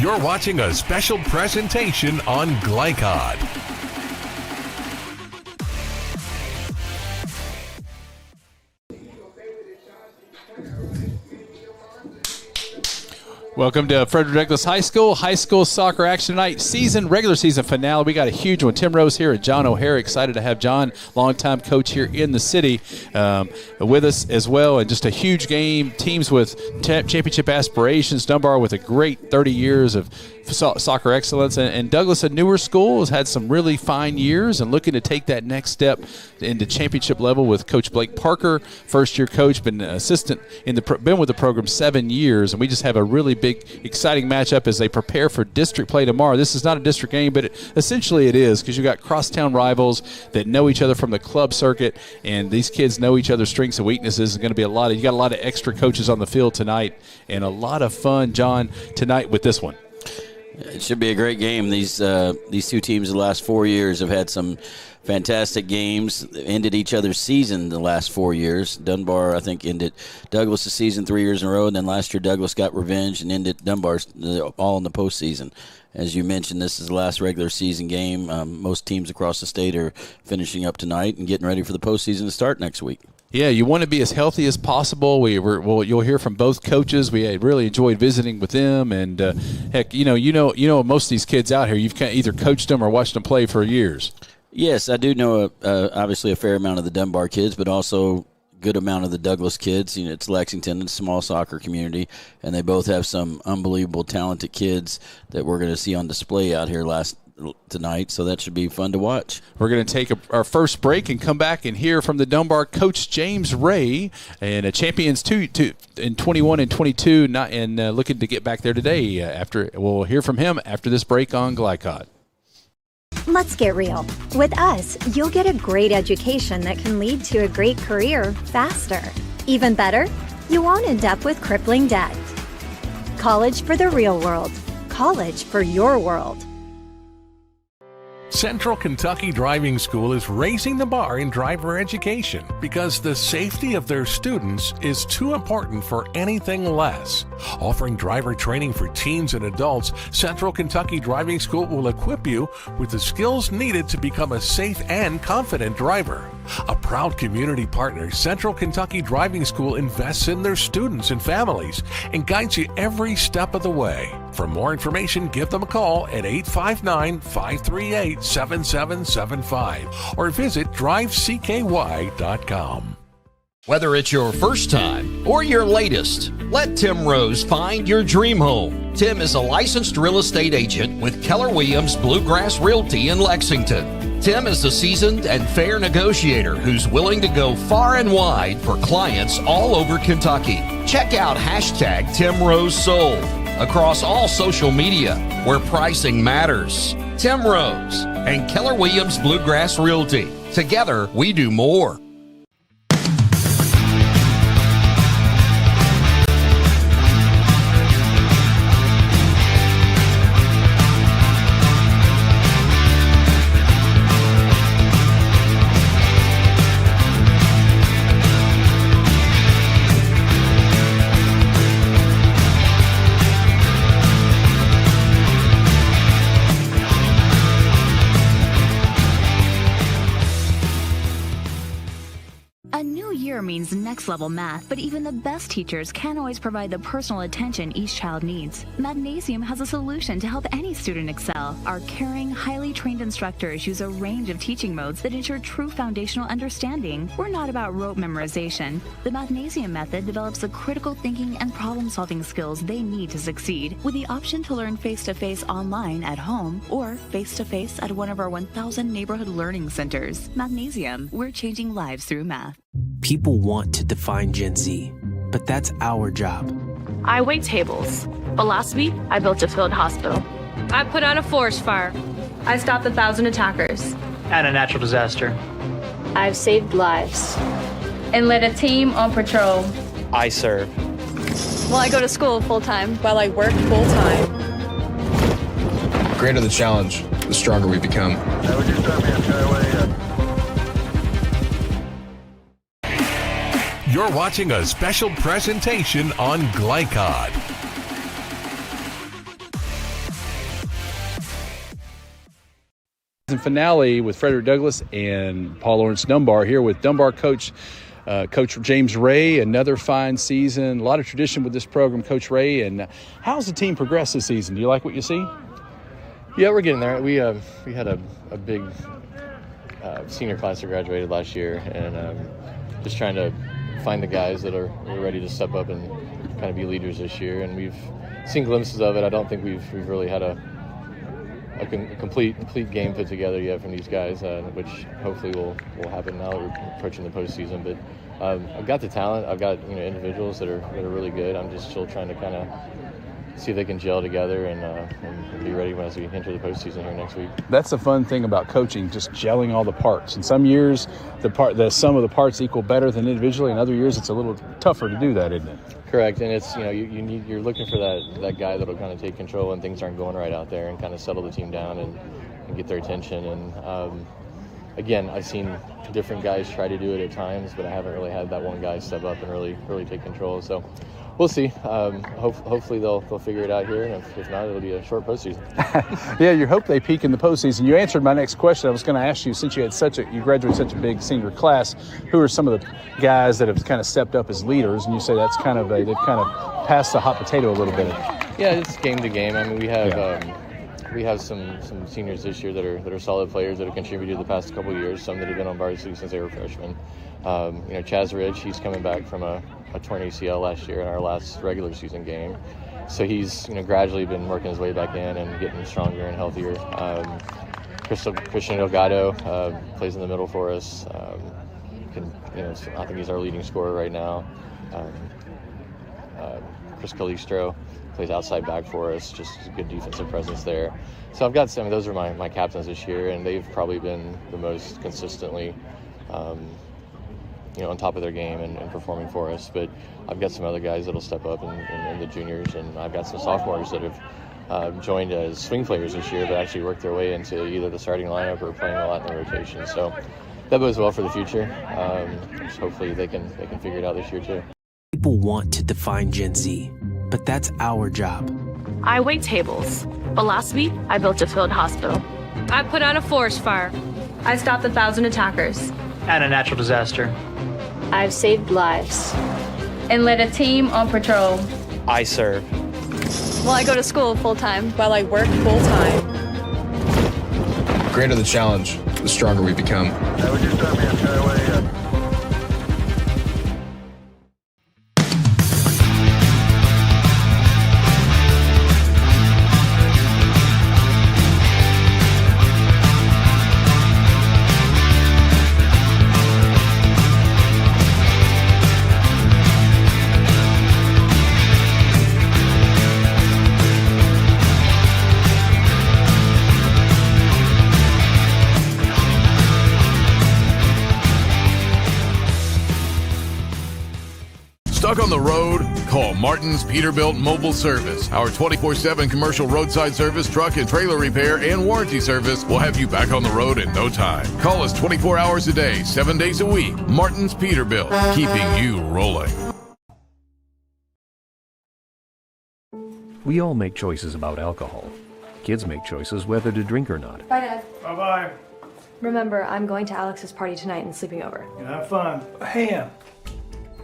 You're watching a special presentation on Glycod. Welcome to Frederick Douglass High School soccer action tonight, regular season finale. We got a huge one. Tim Rose here and John O'Hara. Excited to have John, longtime coach here in the city, with us as well. And just a huge game. Teams with championship aspirations. Dunbar with a great 30 years of soccer excellence. And Douglass, a newer school, has had some really fine years and looking to take that next step into championship level with Coach Blake Parker, first-year coach, been assistant been with the program 7 years. And we just have a really big, exciting matchup as they prepare for district play tomorrow. This is not a district game, but essentially it is, because you've got crosstown rivals that know each other from the club circuit, and these kids know each other's strengths and weaknesses. It's going to be you got a lot of extra coaches on the field tonight, and a lot of fun, John, tonight with this one. It should be a great game. These two teams the last 4 years have had some fantastic games, ended each other's season the last 4 years. Dunbar, I think, ended Douglas' season 3 years in a row, and then last year Douglas got revenge and ended Dunbar's all in the postseason. As you mentioned, this is the last regular season game. Most teams across the state are finishing up tonight and getting ready for the postseason to start next week. Yeah, you want to be as healthy as possible. You'll hear from both coaches. We really enjoyed visiting with them, and heck, you know, most of these kids out here, you've either coached them or watched them play for years. Yes, I do know obviously a fair amount of the Dunbar kids, but also good amount of the Douglas kids. You know, it's Lexington, it's a small soccer community, and they both have some unbelievable talented kids that we're going to see on display out here tonight, so that should be fun to watch. We're going to take our first break and come back and hear from the Dunbar coach James Ray, and champions in 21 and 22, looking to get back there today. We'll hear from him after this break on Glycod. Let's get real. With us, you'll get a great education that can lead to a great career faster. Even better, you won't end up with crippling debt. College for the real world. College for your world. Central Kentucky Driving School is raising the bar in driver education because the safety of their students is too important for anything less. Offering driver training for teens and adults, Central Kentucky Driving School will equip you with the skills needed to become a safe and confident driver. A proud community partner, Central Kentucky Driving School invests in their students and families and guides you every step of the way. For more information, give them a call at 859-538-7775 or visit drivecky.com. Whether it's your first time or your latest, let Tim Rose find your dream home. Tim is a licensed real estate agent with Keller Williams Bluegrass Realty in Lexington. Tim is a seasoned and fair negotiator who's willing to go far and wide for clients all over Kentucky. Check out #TimRoseSold across all social media where pricing matters. Tim Rose and Keller Williams Bluegrass Realty. Together, we do more. Means next level math, but even the best teachers can't always provide the personal attention each child needs. Mathnasium has a solution to help any student excel. Our caring, highly trained instructors use a range of teaching modes that ensure true foundational understanding. We're not about rote memorization. The Mathnasium method develops the critical thinking and problem-solving skills they need to succeed, with the option to learn face-to-face online at home or face-to-face at one of our 1,000 neighborhood learning centers. Mathnasium, we're changing lives through math. People want to define Gen Z, but that's our job. I wait tables, but last week I built a field hospital. I put out a forest fire. I stopped 1,000 attackers. And a natural disaster. I've saved lives and led a team on patrol. I serve. Well, I go to school full-time while I work full-time. The greater the challenge, the stronger we become. You're watching a special presentation on Glycod. Finale with Frederick Douglass and Paul Lawrence Dunbar here with Dunbar coach James Ray. Another fine season, a lot of tradition with this program, Coach Ray. And how's the team progressed this season? Do you like what you see? Yeah, we're getting there. We had a big senior class that graduated last year, and just trying to find the guys that are ready to step up and kind of be leaders this year. And we've seen glimpses of it. I don't think we've really had a complete game put together yet from these guys, which hopefully will happen now that we're approaching the postseason. But I've got the talent. I've got individuals that are really good. I'm just still trying to kind of see if they can gel together and be ready as we enter the postseason here next week. That's the fun thing about coaching, just gelling all the parts. And some years the sum of the parts equal better than individually, and other years it's a little tougher to do that, isn't it? Correct, and it's you're looking for that guy that'll kind of take control when things aren't going right out there and kind of settle the team down and get their attention. And again, I've seen different guys try to do it at times, but I haven't really had that one guy step up and really take control. So we'll see. Hopefully they'll figure it out here, and if not, it'll be a short postseason. Yeah, you hope they peak in the postseason. You answered my next question. I was going to ask you, since you graduated such a big senior class, who are some of the guys that have kind of stepped up as leaders? And you say that's they've kind of passed the hot potato a little bit. Yeah, it's game to game. I mean, we have some seniors this year that are solid players that have contributed the past couple of years. Some that have been on varsity since they were freshmen. Chaz Ridge, he's coming back from a torn ACL last year in our last regular season game. So he's gradually been working his way back in and getting stronger and healthier. Christian Delgado plays in the middle for us. I think he's our leading scorer right now. Chris Calistro plays outside back for us, just a good defensive presence there. So I've got some. Those are my captains this year, and they've probably been the most consistently on top of their game and performing for us. But I've got some other guys that'll step up in the juniors, and I've got some sophomores that have joined as swing players this year, but actually worked their way into either the starting lineup or playing a lot in the rotation. So that bodes well for the future. Hopefully they can figure it out this year too. People want to define Gen Z, but that's our job. I wait tables, but last week I built a field hospital. I put out a forest fire. I stopped 1,000 attackers. And a natural disaster. I've saved lives. And led a team on patrol. I serve. Well, I go to school full-time. While I work full-time. The greater the challenge, the stronger we become. Stuck on the road? Call Martin's Peterbilt Mobile Service. Our 24/7 commercial roadside service, truck and trailer repair, and warranty service will have you back on the road in no time. Call us 24 hours a day, 7 days a week. Martin's Peterbilt, keeping you rolling. We all make choices about alcohol. Kids make choices whether to drink or not. Bye, Dad. Bye-bye. Remember, I'm going to Alex's party tonight and sleeping over. You have fun. Hey,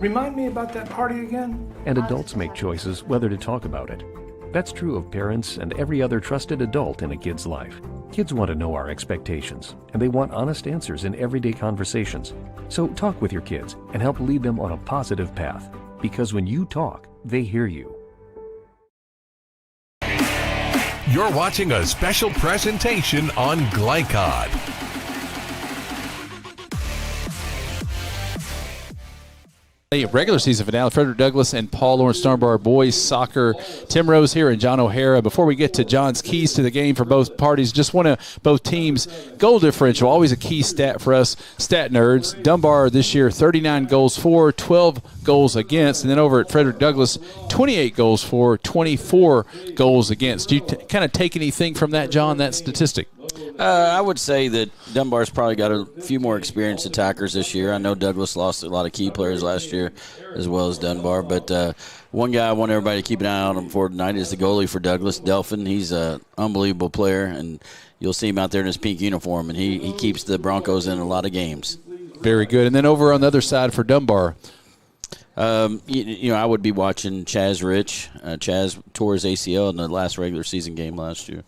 remind me about that party again? And adults make choices whether to talk about it. That's true of parents and every other trusted adult in a kid's life. Kids want to know our expectations, and they want honest answers in everyday conversations. So talk with your kids and help lead them on a positive path. Because when you talk, they hear you. You're watching a special presentation on Glycod. Regular season finale, Frederick Douglass and Paul Lawrence Dunbar boys soccer. Tim Rose here and John O'Hara. Before we get to John's keys to the game for both parties, just want to, both teams, goal differential, always a key stat for us stat nerds. Dunbar this year, 39 goals for, 12 goals against. And then over at Frederick Douglass, 28 goals for, 24 goals against. Do you kind of take anything from that, John, that statistic? I would say that Dunbar's probably got a few more experienced attackers this year. I know Douglas lost a lot of key players last year as well as Dunbar. But one guy I want everybody to keep an eye on for tonight is the goalie for Douglas, Delphin. He's an unbelievable player, and you'll see him out there in his pink uniform, and he keeps the Broncos in a lot of games. Very good. And then over on the other side for Dunbar, I would be watching Chaz Rich. Chaz tore his ACL in the last regular season game last year.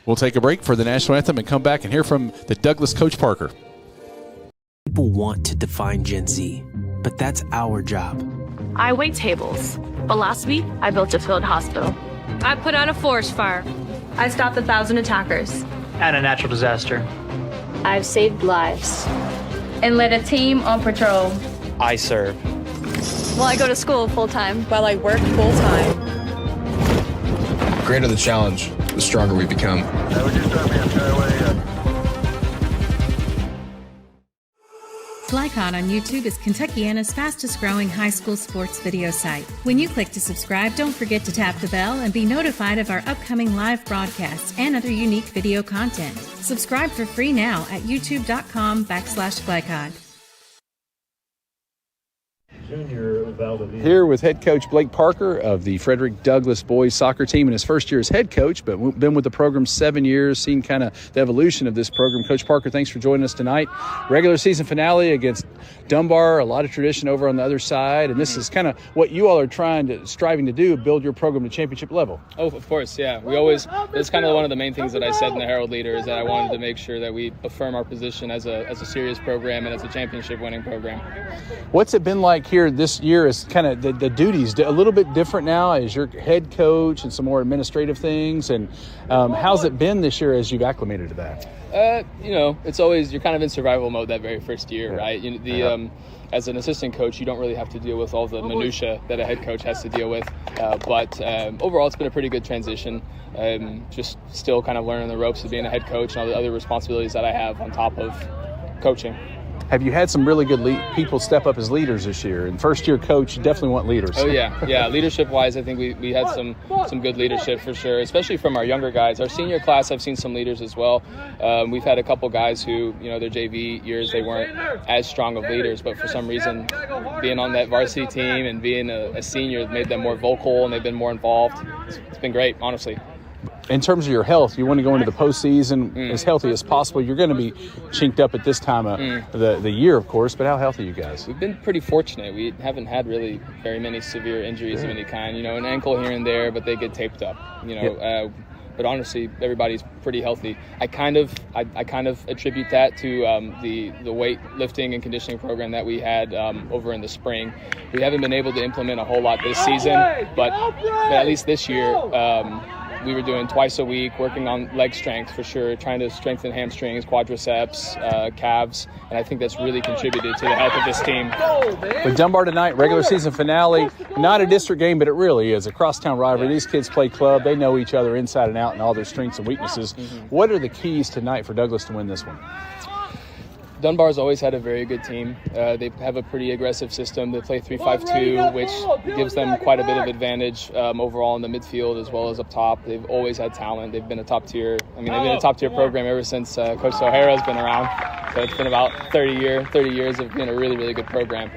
We'll take a break for the national anthem and come back and hear from the Douglas coach Parker. People want to define Gen Z, but that's our job. I wait tables, but last week I built a field hospital. I put out a forest fire. I stopped 1,000 attackers. And a natural disaster. I've saved lives. And led a team on patrol. I serve. Well, I go to school full-time. While I work full-time. The greater the challenge, the stronger we become. Glycod on YouTube is Kentuckiana's fastest growing high school sports video site. When you click to subscribe, don't forget to tap the bell and be notified of our upcoming live broadcasts and other unique video content. Subscribe for free now at youtube.com/Glycod. Here with head coach Blake Parker of the Frederick Douglass boys soccer team in his first year as head coach, but been with the program 7 years, seen kind of the evolution of this program. Coach Parker, thanks for joining us tonight. Regular season finale against Dunbar, a lot of tradition over on the other side, and this is kind of what you all are striving to do, build your program to championship level. Oh, of course, yeah. It's kind of one of the main things that I said in the Herald Leader is that I wanted to make sure that we affirm our position as a serious program and as a championship winning program. What's it been like here this year is kind of the duties a little bit different now as your head coach and some more administrative things, and how's it been this year as you've acclimated to that? It's always, you're kind of in survival mode that very first year, right? As an assistant coach, you don't really have to deal with all the minutia that a head coach has to deal with, but overall it's been a pretty good transition. Just still kind of learning the ropes of being a head coach and all the other responsibilities that I have on top of coaching. Have you had some really good people step up as leaders this year? And first-year coach, you definitely want leaders. Oh, yeah. Leadership-wise, I think we had some good leadership for sure, especially from our younger guys. Our senior class, I've seen some leaders as well. We've had a couple guys who, their JV years, they weren't as strong of leaders, but for some reason, being on that varsity team and being a senior made them more vocal and they've been more involved. It's been great, honestly. In terms of your health, you want to go into the postseason as healthy as possible. You're going to be chinked up at this time of the year, of course, but how healthy are you guys? We've been pretty fortunate. We haven't had really very many severe injuries of any kind. An ankle here and there, but they get taped up. But honestly, everybody's pretty healthy. I kind of attribute that to the weightlifting and conditioning program that we had over in the spring. We haven't been able to implement a whole lot this season, but at least this year, we were doing twice a week, working on leg strength for sure, trying to strengthen hamstrings, quadriceps, calves, and I think that's really contributed to the health of this team. With Dunbar tonight, regular season finale, not a district game, but it really is a crosstown rivalry. These kids play club. They know each other inside and out and all their strengths and weaknesses. What are the keys tonight for Douglas to win this one? Dunbar's always had a very good team. They have a pretty aggressive system. They play 3-5-2, which gives them quite a bit of advantage overall in the midfield as well as up top. They've always had talent. They've been a top tier. They've been a top tier program ever since Coach O'Hara's been around. So it's been about 30 years of being a really, really good program.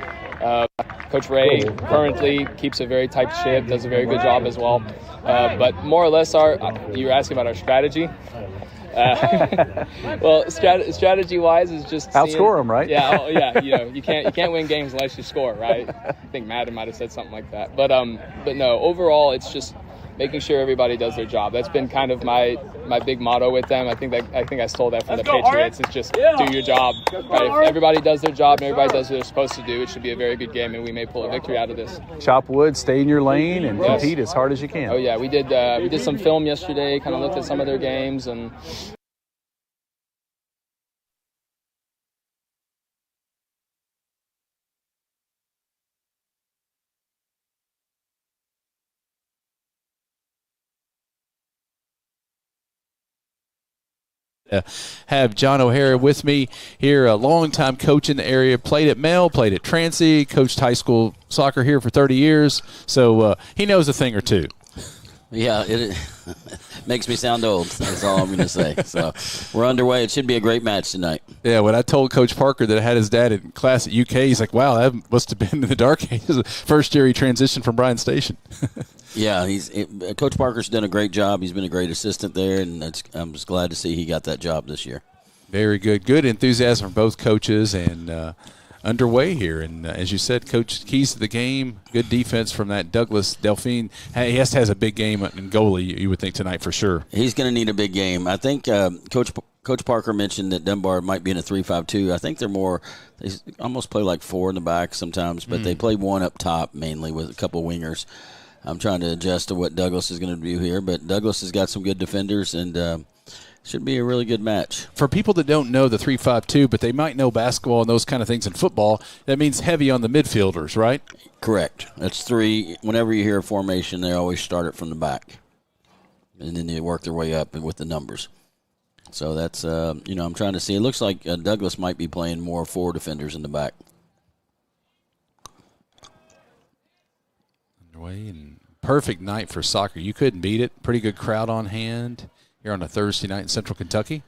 Coach Ray currently keeps a very tight ship, does a very good job as well. But more or less, you were asking about our strategy. Well, strategy-wise is just outscore them, right? Yeah, you can't win games unless you score, right? I think Madden might have said something like that. But no, overall, it's just making sure everybody does their job. That's been kind of my big motto with them. I think I stole that from the Patriots. It's just do your job. Right? If everybody does their job and everybody does what they're supposed to do, it should be a very good game, and we may pull a victory out of this. Chop wood, stay in your lane, and compete as hard as you can. Oh yeah, we did some film yesterday. Kind of looked at some of their games and. Have John O'Hara with me here, a longtime coach in the area, played at Mel, played at Transy, coached high school soccer here for 30 years, so he knows a thing or two. Yeah, it makes me sound old. That's all I'm going to say. So we're underway. It should be a great match tonight. Yeah, when I told Coach Parker that I had his dad in class at UK, he's like, wow, that must have been in the dark ages. First year he transitioned from Bryan Station. Yeah, Coach Parker's done a great job. He's been a great assistant there, and I'm just glad to see he got that job this year. Very good. Good enthusiasm from both coaches, and underway here. And as you said, Coach, keys to the game, good defense from that Douglas Delphine. He has a big game in goalie, you would think, tonight for sure. He's going to need a big game. I think Coach Parker mentioned that Dunbar might be in a 3-5-2. I think they almost play like 4 in the back sometimes, but they play 1 up top mainly with a couple wingers. I'm trying to adjust to what Douglas is going to do here, but Douglas has got some good defenders, and should be a really good match. For people that don't know the 3-5-2, but they might know basketball and those kind of things in football, that means heavy on the midfielders, right? Correct. That's 3. Whenever you hear a formation, they always start it from the back, and then they work their way up with the numbers. So that's, I'm trying to see. It looks like Douglas might be playing more 4 defenders in the back. Underway, and perfect night for soccer. You couldn't beat it. Pretty good crowd on hand here on a Thursday night in Central Kentucky.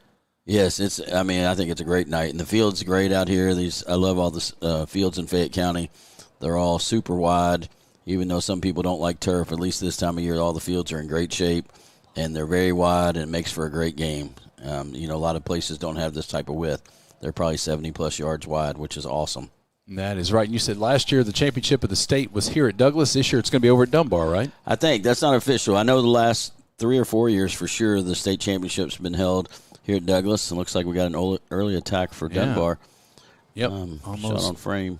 Yes, I think it's a great night, and the field's great out here. I love all the fields in Fayette County. They're all super wide, even though some people don't like turf. At least this time of year, all the fields are in great shape, and they're very wide, and it makes for a great game. A lot of places don't have this type of width. They're probably 70-plus yards wide, which is awesome. That is right. And you said last year the championship of the state was here at Douglas. This year it's going to be over at Dunbar, right? I think. That's not official. I know the last 3 or 4 years for sure the state championship's been held here at Douglas. It looks like we got an early attack for Dunbar. Yep. Almost. Shot on frame.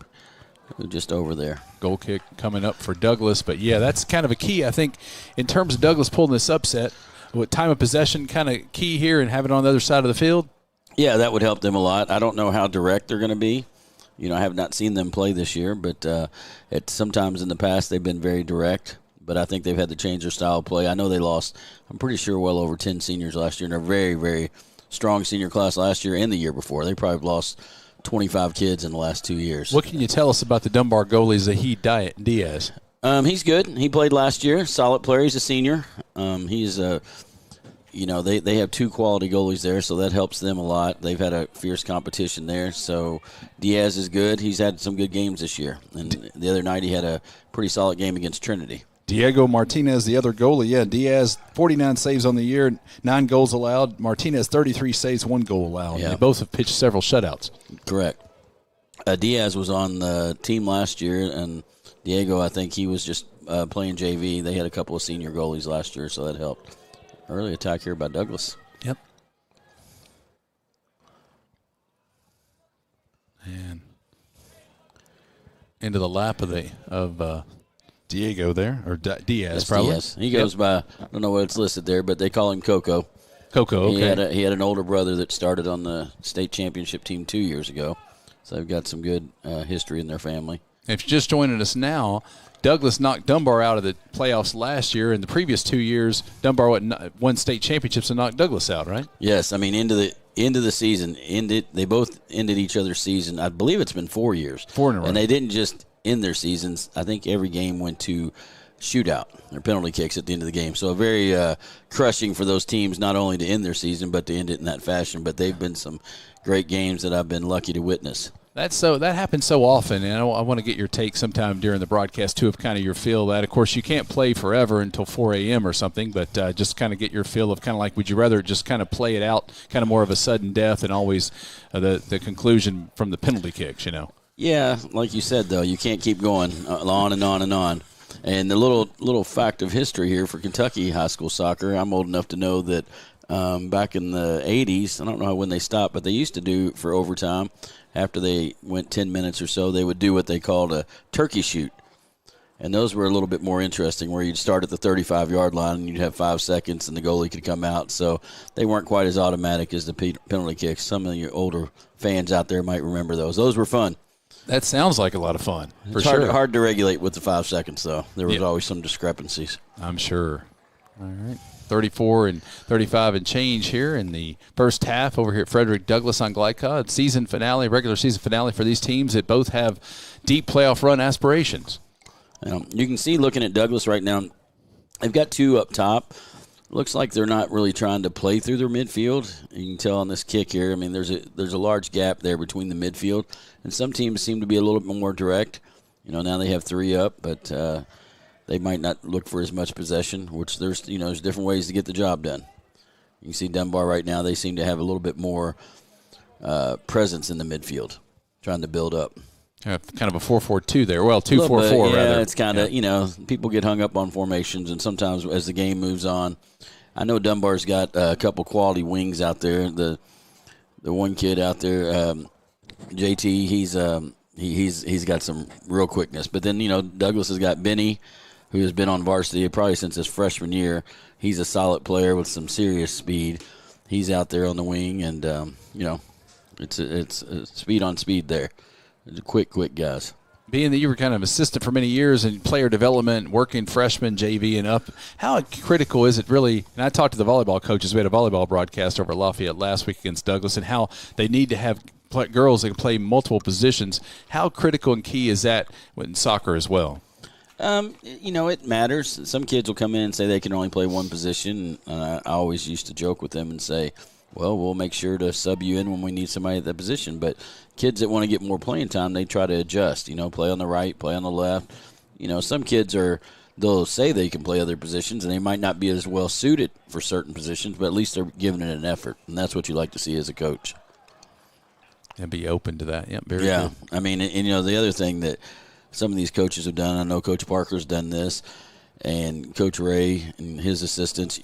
Just over there. Goal kick coming up for Douglas. But, yeah, that's kind of a key, I think, in terms of Douglas pulling this upset. What time of possession kind of key here and having it on the other side of the field? Yeah, that would help them a lot. I don't know how direct they're going to be. I have not seen them play this year, but sometimes in the past they've been very direct. But I think they've had to change their style of play. I know they lost, I'm pretty sure, well over 10 seniors last year, and a very, very strong senior class last year and the year before. They probably lost 25 kids in the last 2 years. What can you tell us about the Dunbar goalie, Zahid Diaz? He's good. He played last year. Solid player. He's a senior. He's they have 2 quality goalies there, so that helps them a lot. They've had a fierce competition there. So Diaz is good. He's had some good games this year. And the other night he had a pretty solid game against Trinity. Diego Martinez, the other goalie. Yeah, Diaz, 49 saves on the year, 9 goals allowed. Martinez, 33 saves, 1 goal allowed. Yeah. They both have pitched several shutouts. Correct. Diaz was on the team last year, and Diego, I think he was just playing JV. They had a couple of senior goalies last year, so that helped. Early attack here by Douglas. Yep. And into the lap of Diego there, or Diaz, probably. Diaz. He goes by, I don't know what it's listed there, but they call him Coco. Coco, okay. He had an older brother that started on the state championship team 2 years ago. So they've got some good history in their family. If you're just joining us now, Douglas knocked Dunbar out of the playoffs last year. In the previous 2 years, Dunbar won state championships and knocked Douglas out, right? Yes, into the season, they both ended each other's season. I believe it's been 4 years. 4 in a row. And they didn't just end their seasons. I think every game went to shootout or penalty kicks at the end of the game. So very crushing for those teams, not only to end their season, but to end it in that fashion. But they've been some great games that I've been lucky to witness. That happens so often, and I want to get your take sometime during the broadcast, too, of kind of your feel that. Of course, you can't play forever until 4 a.m. or something, but just kind of get your feel of kind of like, would you rather just kind of play it out, kind of more of a sudden death and always the conclusion from the penalty kicks, Yeah, like you said, though, you can't keep going on and on and on. And the little fact of history here for Kentucky high school soccer, I'm old enough to know that back in the 80s, I don't know when they stopped, but they used to do for overtime, after they went 10 minutes or so, they would do what they called a turkey shoot. And those were a little bit more interesting, where you'd start at the 35-yard line and you'd have 5 seconds and the goalie could come out. So they weren't quite as automatic as the penalty kicks. Some of your older fans out there might remember those. Those were fun. That sounds like a lot of fun, for sure. It's hard to regulate with the 5 seconds, though. There was always some discrepancies. I'm sure. All right. 34 and 35 and change here in the first half over here at Frederick Douglass on Glycod. Season finale, regular season finale for these teams that both have deep playoff run aspirations. You can see, looking at Douglass right now, They've got two up top. Looks like they're not really trying to play through their midfield. You can tell on this kick here. I mean, there's a large gap there between the midfield, and some teams seem to be a little bit more direct. Now they have three up, but they might not look for as much possession, which there's different ways to get the job done. You can see Dunbar right now, they seem to have a little bit more presence in the midfield, trying to build up. Kind of a 4-4-2 there. Well, 2-4-4 rather. Yeah, it's kind of, people get hung up on formations, and sometimes as the game moves on, I know Dunbar's got a couple quality wings out there. The one kid out there, JT, he's got some real quickness. But then, Douglas has got Benny, who has been on varsity probably since his freshman year. He's a solid player with some serious speed. He's out there on the wing, and, it's speed on speed there. Quick guys. Being that you were kind of assistant for many years in player development, working freshman, JV, and up, how critical is it really? And I talked to the volleyball coaches. We had a volleyball broadcast over at Lafayette last week against Douglas, and how they need to have girls that can play multiple positions. How critical and key is that in soccer as well? It matters. Some kids will come in and say they can only play one position. I always used to joke with them and say, well, we'll make sure to sub you in when we need somebody at that position. But kids that want to get more playing time, they try to adjust, play on the right, play on the left. Some kids they'll say they can play other positions, and they might not be as well suited for certain positions, but at least they're giving it an effort. And that's what you like to see as a coach. And be open to that. Yep, very good. I mean, and the other thing that some of these coaches have done, I know Coach Parker's done this, and Coach Ray and his assistants,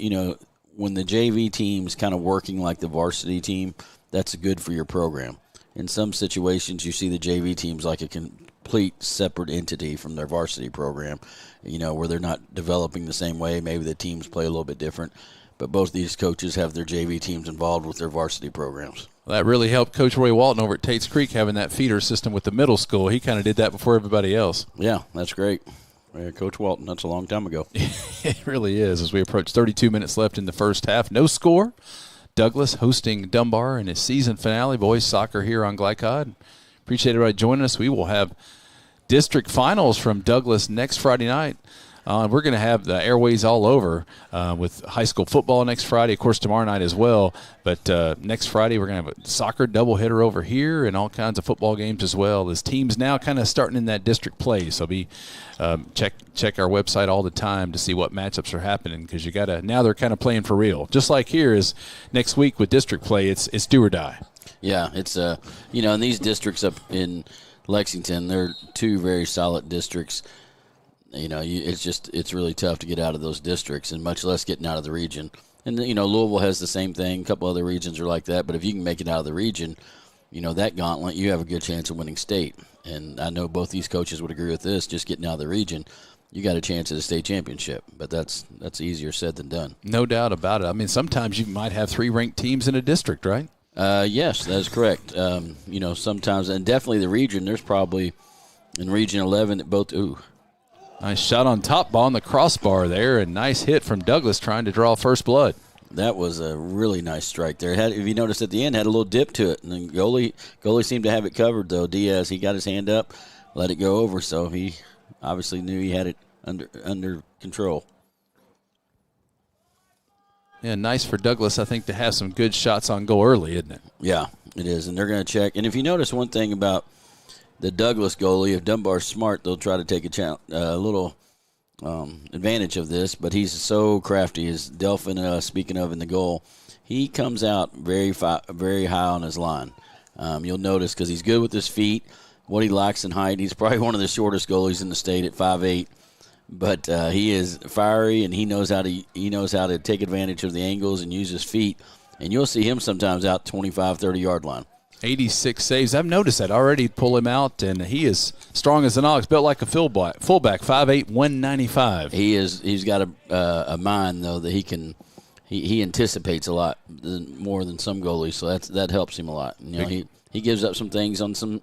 when the JV team's kind of working like the varsity team, that's good for your program. In some situations, you see the JV teams like a complete separate entity from their varsity program, where they're not developing the same way. Maybe the teams play a little bit different. But both these coaches have their JV teams involved with their varsity programs. Well, that really helped Coach Roy Walton over at Tate's Creek having that feeder system with the middle school. He kind of did that before everybody else. Yeah, that's great. Coach Walton, that's a long time ago. It really is. As we approach 32 minutes left in the first half, no score. Douglas hosting Dunbar in his season finale, boys soccer here on Glycod. Appreciate everybody joining us. We will have district finals from Douglas next Friday night. We're going to have the airways all over with high school football next Friday, of course, tomorrow night as well. But next Friday, we're going to have a soccer doubleheader over here and all kinds of football games as well. As teams now kind of starting in that district play, so check our website all the time to see what matchups are happening, because now they're kind of playing for real. Just like here is next week with district play, it's do or die. Yeah, it's in these districts up in Lexington, they're two very solid districts. It's really tough to get out of those districts, and much less getting out of the region. And, Louisville has the same thing. A couple other regions are like that. But if you can make it out of the region, that gauntlet, you have a good chance of winning state. And I know both these coaches would agree with this. Just getting out of the region, you got a chance at a state championship. But that's easier said than done. No doubt about it. I mean, sometimes you might have 3 ranked teams in a district, right? Yes, that is correct. Sometimes, and definitely the region, there's probably in Region 11 that both – Nice shot on top ball on the crossbar there, and nice hit from Douglas trying to draw first blood. That was a really nice strike there. If you noticed at the end, had a little dip to it, and the goalie seemed to have it covered, though. Diaz, he got his hand up, let it go over, so he obviously knew he had it under control. Yeah, nice for Douglas, I think, to have some good shots on goal early, isn't it? Yeah, it is, and they're going to check. And if you notice one thing about the Douglas goalie, if Dunbar's smart, they'll try to take a little advantage of this, but he's so crafty. As Delphin, speaking of in the goal, he comes out very high on his line. You'll notice because he's good with his feet, what he lacks in height. He's probably one of the shortest goalies in the state at 5'8", but he is fiery, and he knows how to take advantage of the angles and use his feet, and you'll see him sometimes out 25, 30-yard line. 86 saves. I've noticed that already. Pull him out, and he is strong as an ox, built like a fullback, 5'8", 195. He's got a mind, though, that he anticipates a lot more than some goalies, so that helps him a lot. He gives up some things on some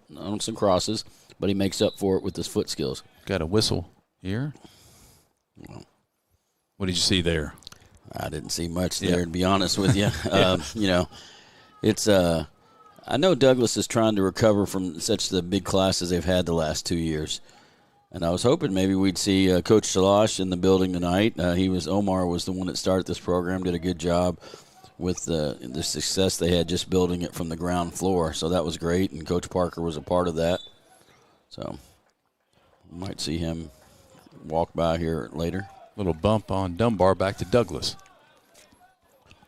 crosses, but he makes up for it with his foot skills. Got a whistle here. What did you see there? I didn't see much there, to be honest with you. It's I know Douglas is trying to recover from such the big classes they've had the last 2 years. And I was hoping maybe we'd see Coach Shalosh in the building tonight. Omar was the one that started this program, did a good job with the success they had just building it from the ground floor. So that was great, and Coach Parker was a part of that. So we might see him walk by here later. Little bump on Dunbar back to Douglas.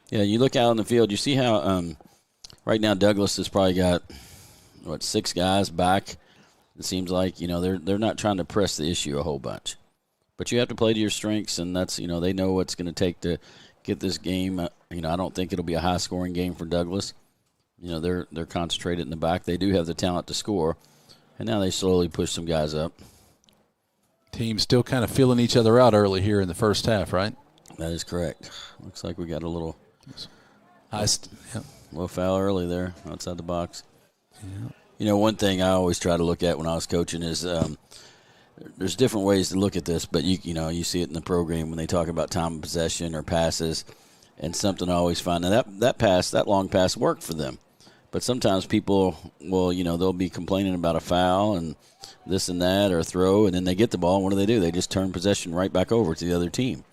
Yeah, you look out on the field, you see how right now Douglas has probably got, 6 guys back. It seems like, they're not trying to press the issue a whole bunch. But you have to play to your strengths, and that's, they know what's going to take to get this game. I don't think it'll be a high-scoring game for Douglas. They're concentrated in the back. They do have the talent to score, and now they slowly push some guys up. Team still kind of feeling each other out early here in the first half, right? That is correct. Looks like we got a little little foul early there outside the box. Yeah. One thing I always try to look at when I was coaching is there's different ways to look at this, but you see it in the program when they talk about time of possession or passes, and something I always find. Now that long pass worked for them, but sometimes people they'll be complaining about a foul and this and that or a throw, and then they get the ball, and what do? They just turn possession right back over to the other team.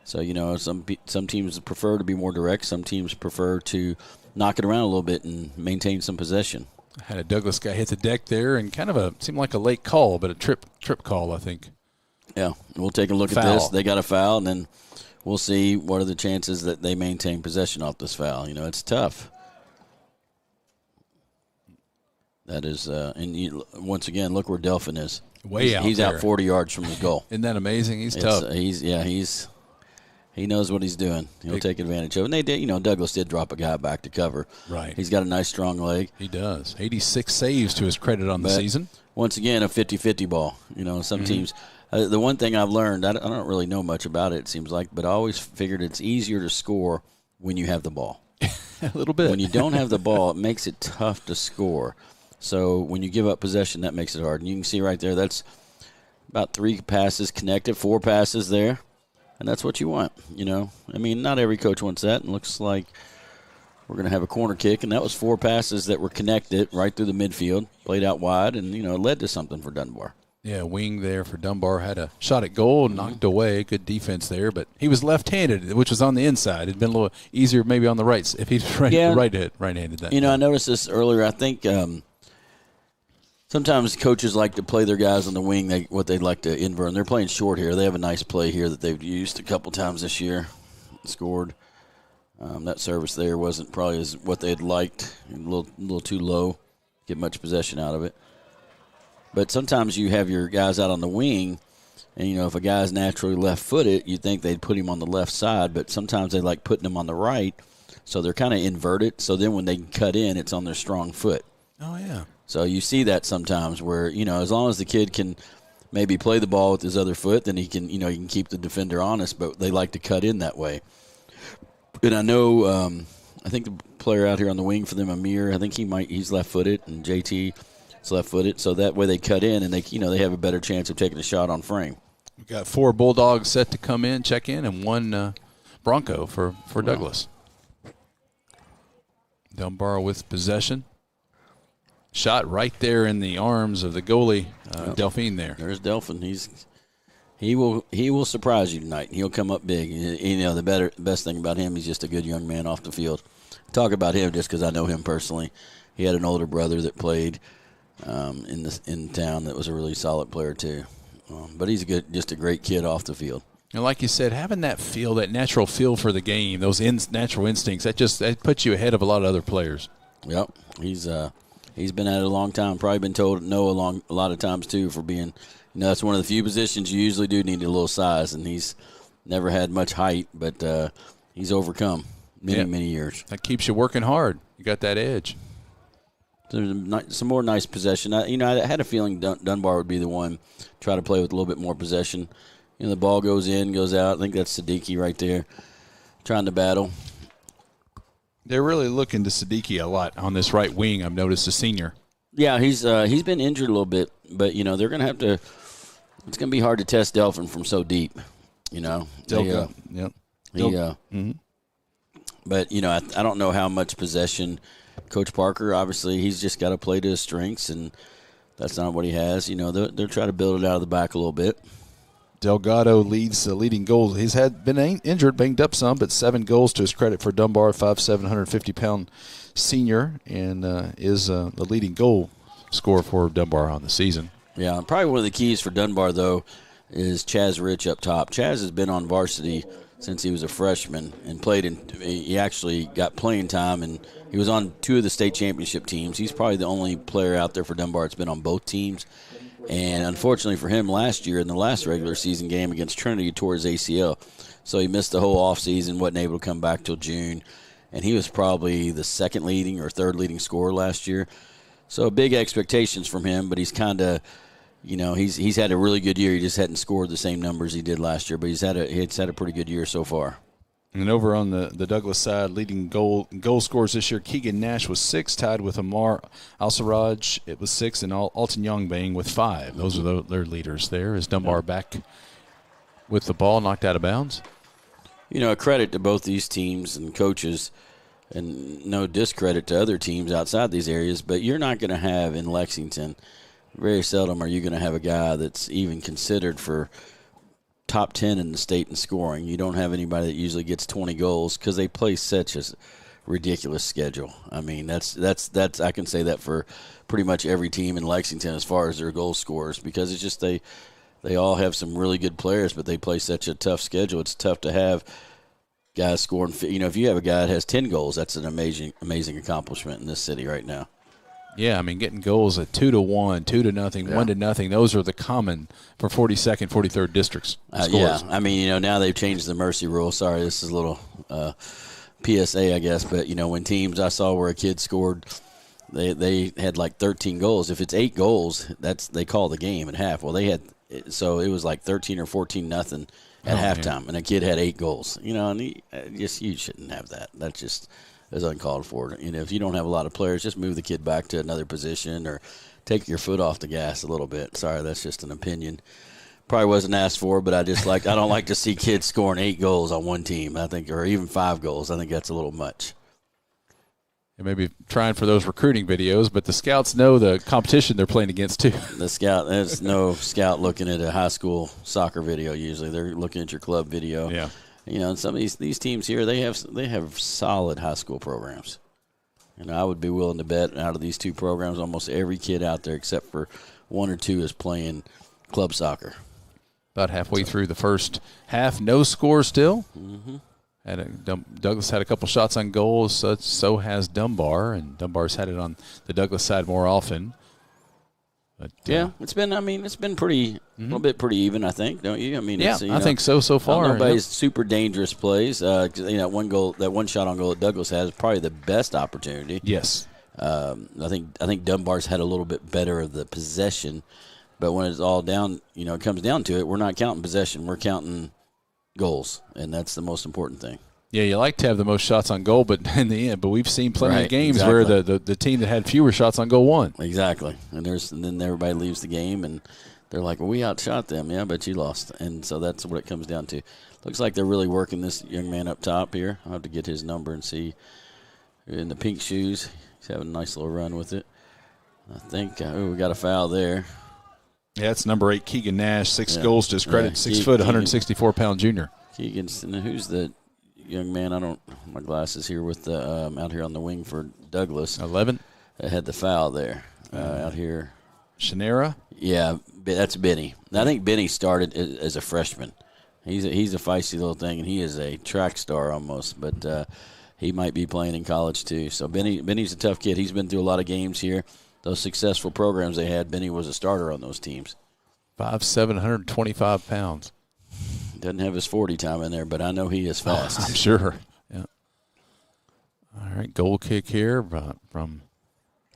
So, some teams prefer to be more direct. Some teams prefer to knock it around a little bit and maintain some possession. I had a Douglas guy hit the deck there, and kind of seemed like a late call, but a trip call, I think. Yeah, we'll take a look at this. They got a foul, and then we'll see what are the chances that they maintain possession off this foul. It's tough. That is, once again, look where Delphin is. He's out 40 yards from the goal. Isn't that amazing? He's tough. He knows what he's doing. He'll take advantage of it. And they did, Douglas did drop a guy back to cover. Right. He's got a nice, strong leg. He does. 86 saves to his credit on the season. Once again, a 50-50 ball. Some teams. The one thing I've learned, I don't really know much about it seems like, but I always figured it's easier to score when you have the ball. A little bit. When you don't have the ball, it makes it tough to score. So when you give up possession, that makes it hard. And you can see right there, that's about 3 passes connected, 4 passes there. And that's what you want, not every coach wants that. And it looks like we're going to have a corner kick. And that was 4 passes that were connected right through the midfield, played out wide, and, it led to something for Dunbar. Yeah, wing there for Dunbar. Had a shot at goal, knocked away. Good defense there. But he was left-handed, which was on the inside. It'd been a little easier maybe on the right if he's right-handed. That I noticed this earlier. I think sometimes coaches like to play their guys on the wing, what they'd like to invert. And they're playing short here. They have a nice play here that they've used a couple times this year, scored. That service there wasn't probably as what they had liked, a little too low, get much possession out of it. But sometimes you have your guys out on the wing, and, if a guy's naturally left-footed, you'd think they'd put him on the left side, but sometimes they like putting him on the right, so they're kind of inverted. So then when they cut in, it's on their strong foot. Oh, yeah. So you see that sometimes where, as long as the kid can maybe play the ball with his other foot, then he can, he can keep the defender honest, but they like to cut in that way. And I know, I think the player out here on the wing for them, Amir, I think he's left-footed, and JT is left-footed. So that way they cut in, and they have a better chance of taking a shot on frame. We've got 4 Bulldogs set to come in, check in, and 1 Bronco for Douglas. Dunbar with possession. Shot right there in the arms of the goalie, Delphine there. There's Delphin. He will surprise you tonight. He'll come up big. The best thing about him, he's just a good young man off the field. Talk about him just because I know him personally. He had an older brother that played in town that was a really solid player too. But he's just a great kid off the field. And like you said, having that natural feel for the game, those natural instincts, that puts you ahead of a lot of other players. Yep, he's been at it a long time. Probably been told no a lot of times too for being. That's one of the few positions you usually do need a little size, and he's never had much height, but he's overcome many years. That keeps you working hard. You got that edge. There's some more nice possession. I had a feeling Dunbar would be the one try to play with a little bit more possession. The ball goes in, goes out. I think that's Siddiqui right there trying to battle. They're really looking to Siddiqui a lot on this right wing, I've noticed, the senior. Yeah, he's been injured a little bit, but, they're going to have to – it's going to be hard to test Delphin from so deep, Yep. But, I don't know how much possession Coach Parker, obviously, he's just got to play to his strengths, and that's not what he has. You know, they're trying to build it out of the back a little bit. Delgado leads the leading goals. He's been injured, banged up some, but 7 goals to his credit for Dunbar, 5'7", 150-pound senior, and is the leading goal scorer for Dunbar on the season. Yeah, probably one of the keys for Dunbar, though, is Chaz Rich up top. Chaz has been on varsity since he was a freshman and he actually got playing time, and he was on 2 of the state championship teams. He's probably the only player out there for Dunbar that's been on both teams. And unfortunately for him, last year in the last regular season game against Trinity, he tore his ACL. So he missed the whole offseason, wasn't able to come back till June. And he was probably the second leading or third leading scorer last year. So big expectations from him, but he's kind of, you know, he's had a really good year. He just hadn't scored the same numbers he did last year, but he's had a pretty good year so far. And over on the Douglas side, leading goal scorers this year, Keegan Nash was 6, tied with Amar Al-Sarraj. It was 6, and Alton Youngbang with 5. Those are their leaders there. Is Dunbar back with the ball knocked out of bounds? You know, a credit to both these teams and coaches, and no discredit to other teams outside these areas, but you're not going to have in Lexington, very seldom are you going to have a guy that's even considered for top 10 in the state in scoring. You don't have anybody that usually gets 20 goals because they play such a ridiculous schedule. I mean, that's I can say that for pretty much every team in Lexington as far as their goal scorers, because it's just they all have some really good players, but they play such a tough schedule. It's tough to have guys scoring. You know, if you have a guy that has 10 goals, that's an amazing accomplishment in this city right now. Yeah, I mean, getting goals at 2-1, 2-0, 1-0, those are the common for 42nd, 43rd districts. Yeah, I mean, you know, now they've changed the mercy rule. Sorry, this is a little PSA, I guess, but, you know, when teams I saw where a kid scored, they had like 13 goals. If it's 8 goals, they call the game at half. Well, so it was like 13 or 14-0 at halftime, and a kid had 8 goals. You know, and you shouldn't have that. That's just is uncalled for. You know, if you don't have a lot of players, just move the kid back to another position or take your foot off the gas a little bit. Sorry, that's just an opinion. Probably wasn't asked for, but I don't like to see kids scoring 8 goals on one team. I think, or even 5 goals. I think that's a little much. And maybe trying for those recruiting videos, but the scouts know the competition they're playing against too. There's no scout looking at a high school soccer video usually. They're looking at your club video. Yeah. You know, and some of these teams here, they have solid high school programs. And I would be willing to bet out of these 2 programs, almost every kid out there except for 1 or 2 is playing club soccer. About halfway through the first half, no score still. Mm-hmm. Douglas had a couple shots on goal, so has Dunbar, and Dunbar's had it on the Douglas side more often. But, yeah, it's been pretty a little bit pretty even, I think, don't you? I mean, yeah, I think so far. Nobody's super dangerous plays. You know, that one shot on goal that Douglas has is probably the best opportunity. Yes. I think Dunbar's had a little bit better of the possession, but when it's all down, you know, it comes down to it. We're not counting possession; we're counting goals, and that's the most important thing. Yeah, you like to have the most shots on goal, but in the end, we've seen plenty of games where the team that had fewer shots on goal won. Exactly, and then everybody leaves the game, and they're like, "Well, we outshot them, yeah, but you lost," and so that's what it comes down to. Looks like they're really working this young man up top here. I'll have to get his number and see. In the pink shoes, he's having a nice little run with it. I think we got a foul there. Yeah, it's number 8, Keegan Nash, 6 goals to his credit, 6 foot, 164-pound junior. Keegan's, and who's the young man? My glasses here with the out here on the wing for Douglas. 11. That had the foul there out here. Shanera? Yeah, that's Benny. I think Benny started as a freshman. He's a feisty little thing, and he is a track star almost, but he might be playing in college too. So Benny's a tough kid. He's been through a lot of games here. Those successful programs they had, Benny was a starter on those teams. 5'7", 125 pounds. Doesn't have his 40 time in there, but I know he is fast. I'm sure. Yeah. All right, goal kick here from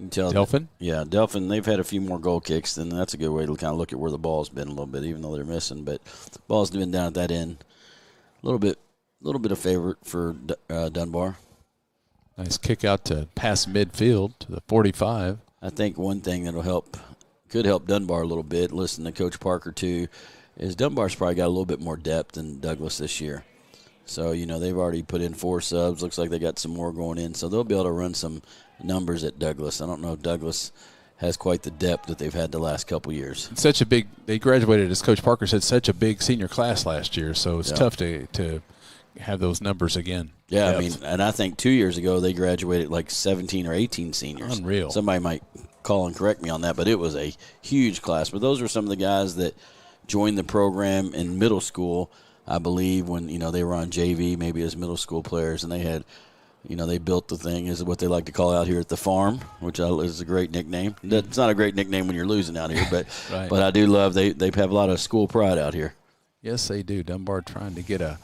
Delphin. Yeah, Delphin, they've had a few more goal kicks, and that's a good way to kind of look at where the ball's been a little bit, even though they're missing. But the ball's been down at that end. A little bit of favorite for Dunbar. Nice kick out to past midfield to the 45. I think one thing that'll could help Dunbar a little bit, listen to Coach Parker too, is Dunbar's probably got a little bit more depth than Douglas this year. So, you know, they've already put in 4 subs. Looks like they got some more going in. So they'll be able to run some numbers at Douglas. I don't know if Douglas has quite the depth that they've had the last couple years. Such a big – they graduated, as Coach Parker said, such a big senior class last year, so it's tough to have those numbers again. Yeah, I mean, and I think 2 years ago they graduated like 17 or 18 seniors. Unreal. Somebody might call and correct me on that, but it was a huge class. But those were some of the guys that joined the program in middle school, I believe, when, they were on JV, maybe as middle school players, and they had – they built the thing, is what they like to call out here at the farm, which is a great nickname. It's not a great nickname when you're losing out here, but right. But I do love they have a lot of school pride out here. Yes, they do. Dunbar trying to get a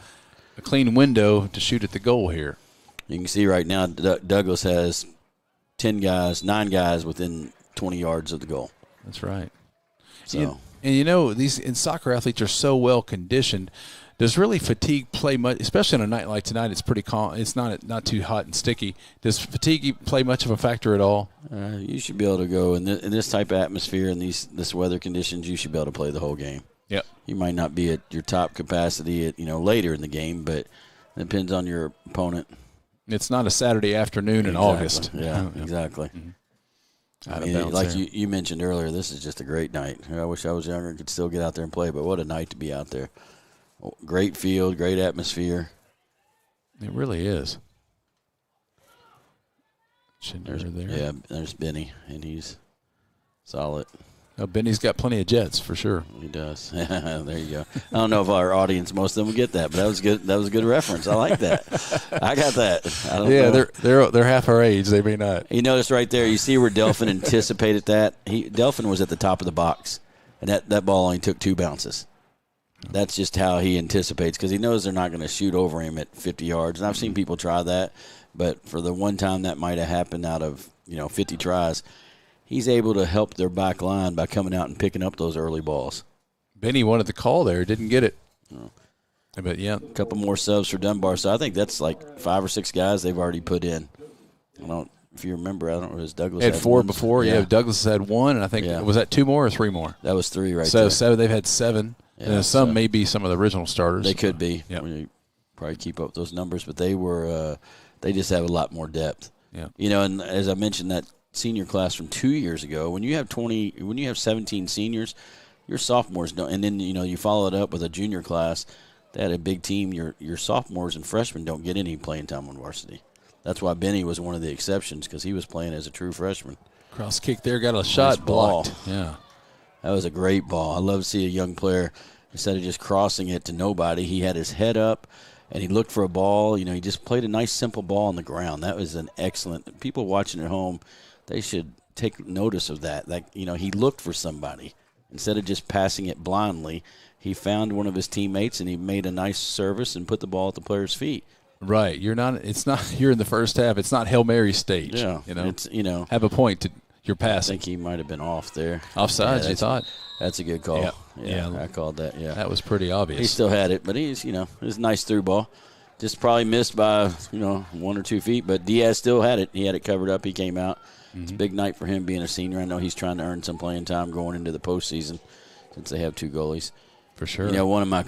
clean window to shoot at the goal here. You can see right now Douglas has 9 guys within 20 yards of the goal. That's right. So these soccer athletes are so well conditioned. Does really fatigue play much, especially on a night like tonight? It's pretty calm. It's not too hot and sticky. Does fatigue play much of a factor at all? You should be able to go in this type of atmosphere and this weather conditions. You should be able to play the whole game. Yep. You might not be at your top capacity at later in the game, but it depends on your opponent. It's not a Saturday afternoon in August. Yeah, exactly. Mm-hmm. I mean, like you mentioned earlier, this is just a great night. I wish I was younger and could still get out there and play, but what a night to be out there. Great field, great atmosphere. It really is. There's Benny, and he's solid. Oh, Benny's got plenty of jets for sure. He does. There you go. I don't know if our audience, most of them, get that, but that was good. That was a good reference. I like that. I got that. I don't know. They're half our age. They may not. You notice right there. You see where Delphin anticipated that. Delphin was at the top of the box, and that ball only took 2 bounces. That's just how he anticipates, because he knows they're not going to shoot over him at 50 yards. And I've seen people try that, but for the one time that might have happened out of 50 tries, he's able to help their back line by coming out and picking up those early balls. Benny wanted the call there, didn't get it. But yeah, a couple more subs for Dunbar. So I think that's like 5 or 6 guys they've already put in. If you remember, I don't know, was Douglas had 4 one before. Yeah, Douglas had 1, and I think was that 2 more or 3 more? That was 3 right there. So they've had 7. Yeah, some may be some of the original starters. They could be. Yep. We probably keep up those numbers, but they were they just have a lot more depth. Yeah. And as I mentioned, that senior class from 2 years ago, when you have 17 seniors, your sophomores don't, and then you follow it up with a junior class. They had a big team. Your sophomores and freshmen don't get any playing time on varsity. That's why Benny was one of the exceptions, because he was playing as a true freshman. Cross kick there, got a shot blocked. Yeah. That was a great ball. I love to see a young player, instead of just crossing it to nobody, he had his head up and he looked for a ball. He just played a nice, simple ball on the ground. That was an excellent – people watching at home, they should take notice of that. He looked for somebody. Instead of just passing it blindly, he found one of his teammates and he made a nice service and put the ball at the player's feet. Right. You're in the first half. It's not Hail Mary stage. Yeah. It's, have a point to – your pass. I think he might have been off there. Offsides, you thought? That's a good call. Yeah, I called that, yeah. That was pretty obvious. He still had it, but it was a nice through ball. Just probably missed by, 1 or 2 feet, but Diaz still had it. He had it covered up. He came out. Mm-hmm. It's a big night for him being a senior. I know he's trying to earn some playing time going into the postseason since they have 2 goalies. For sure. One of my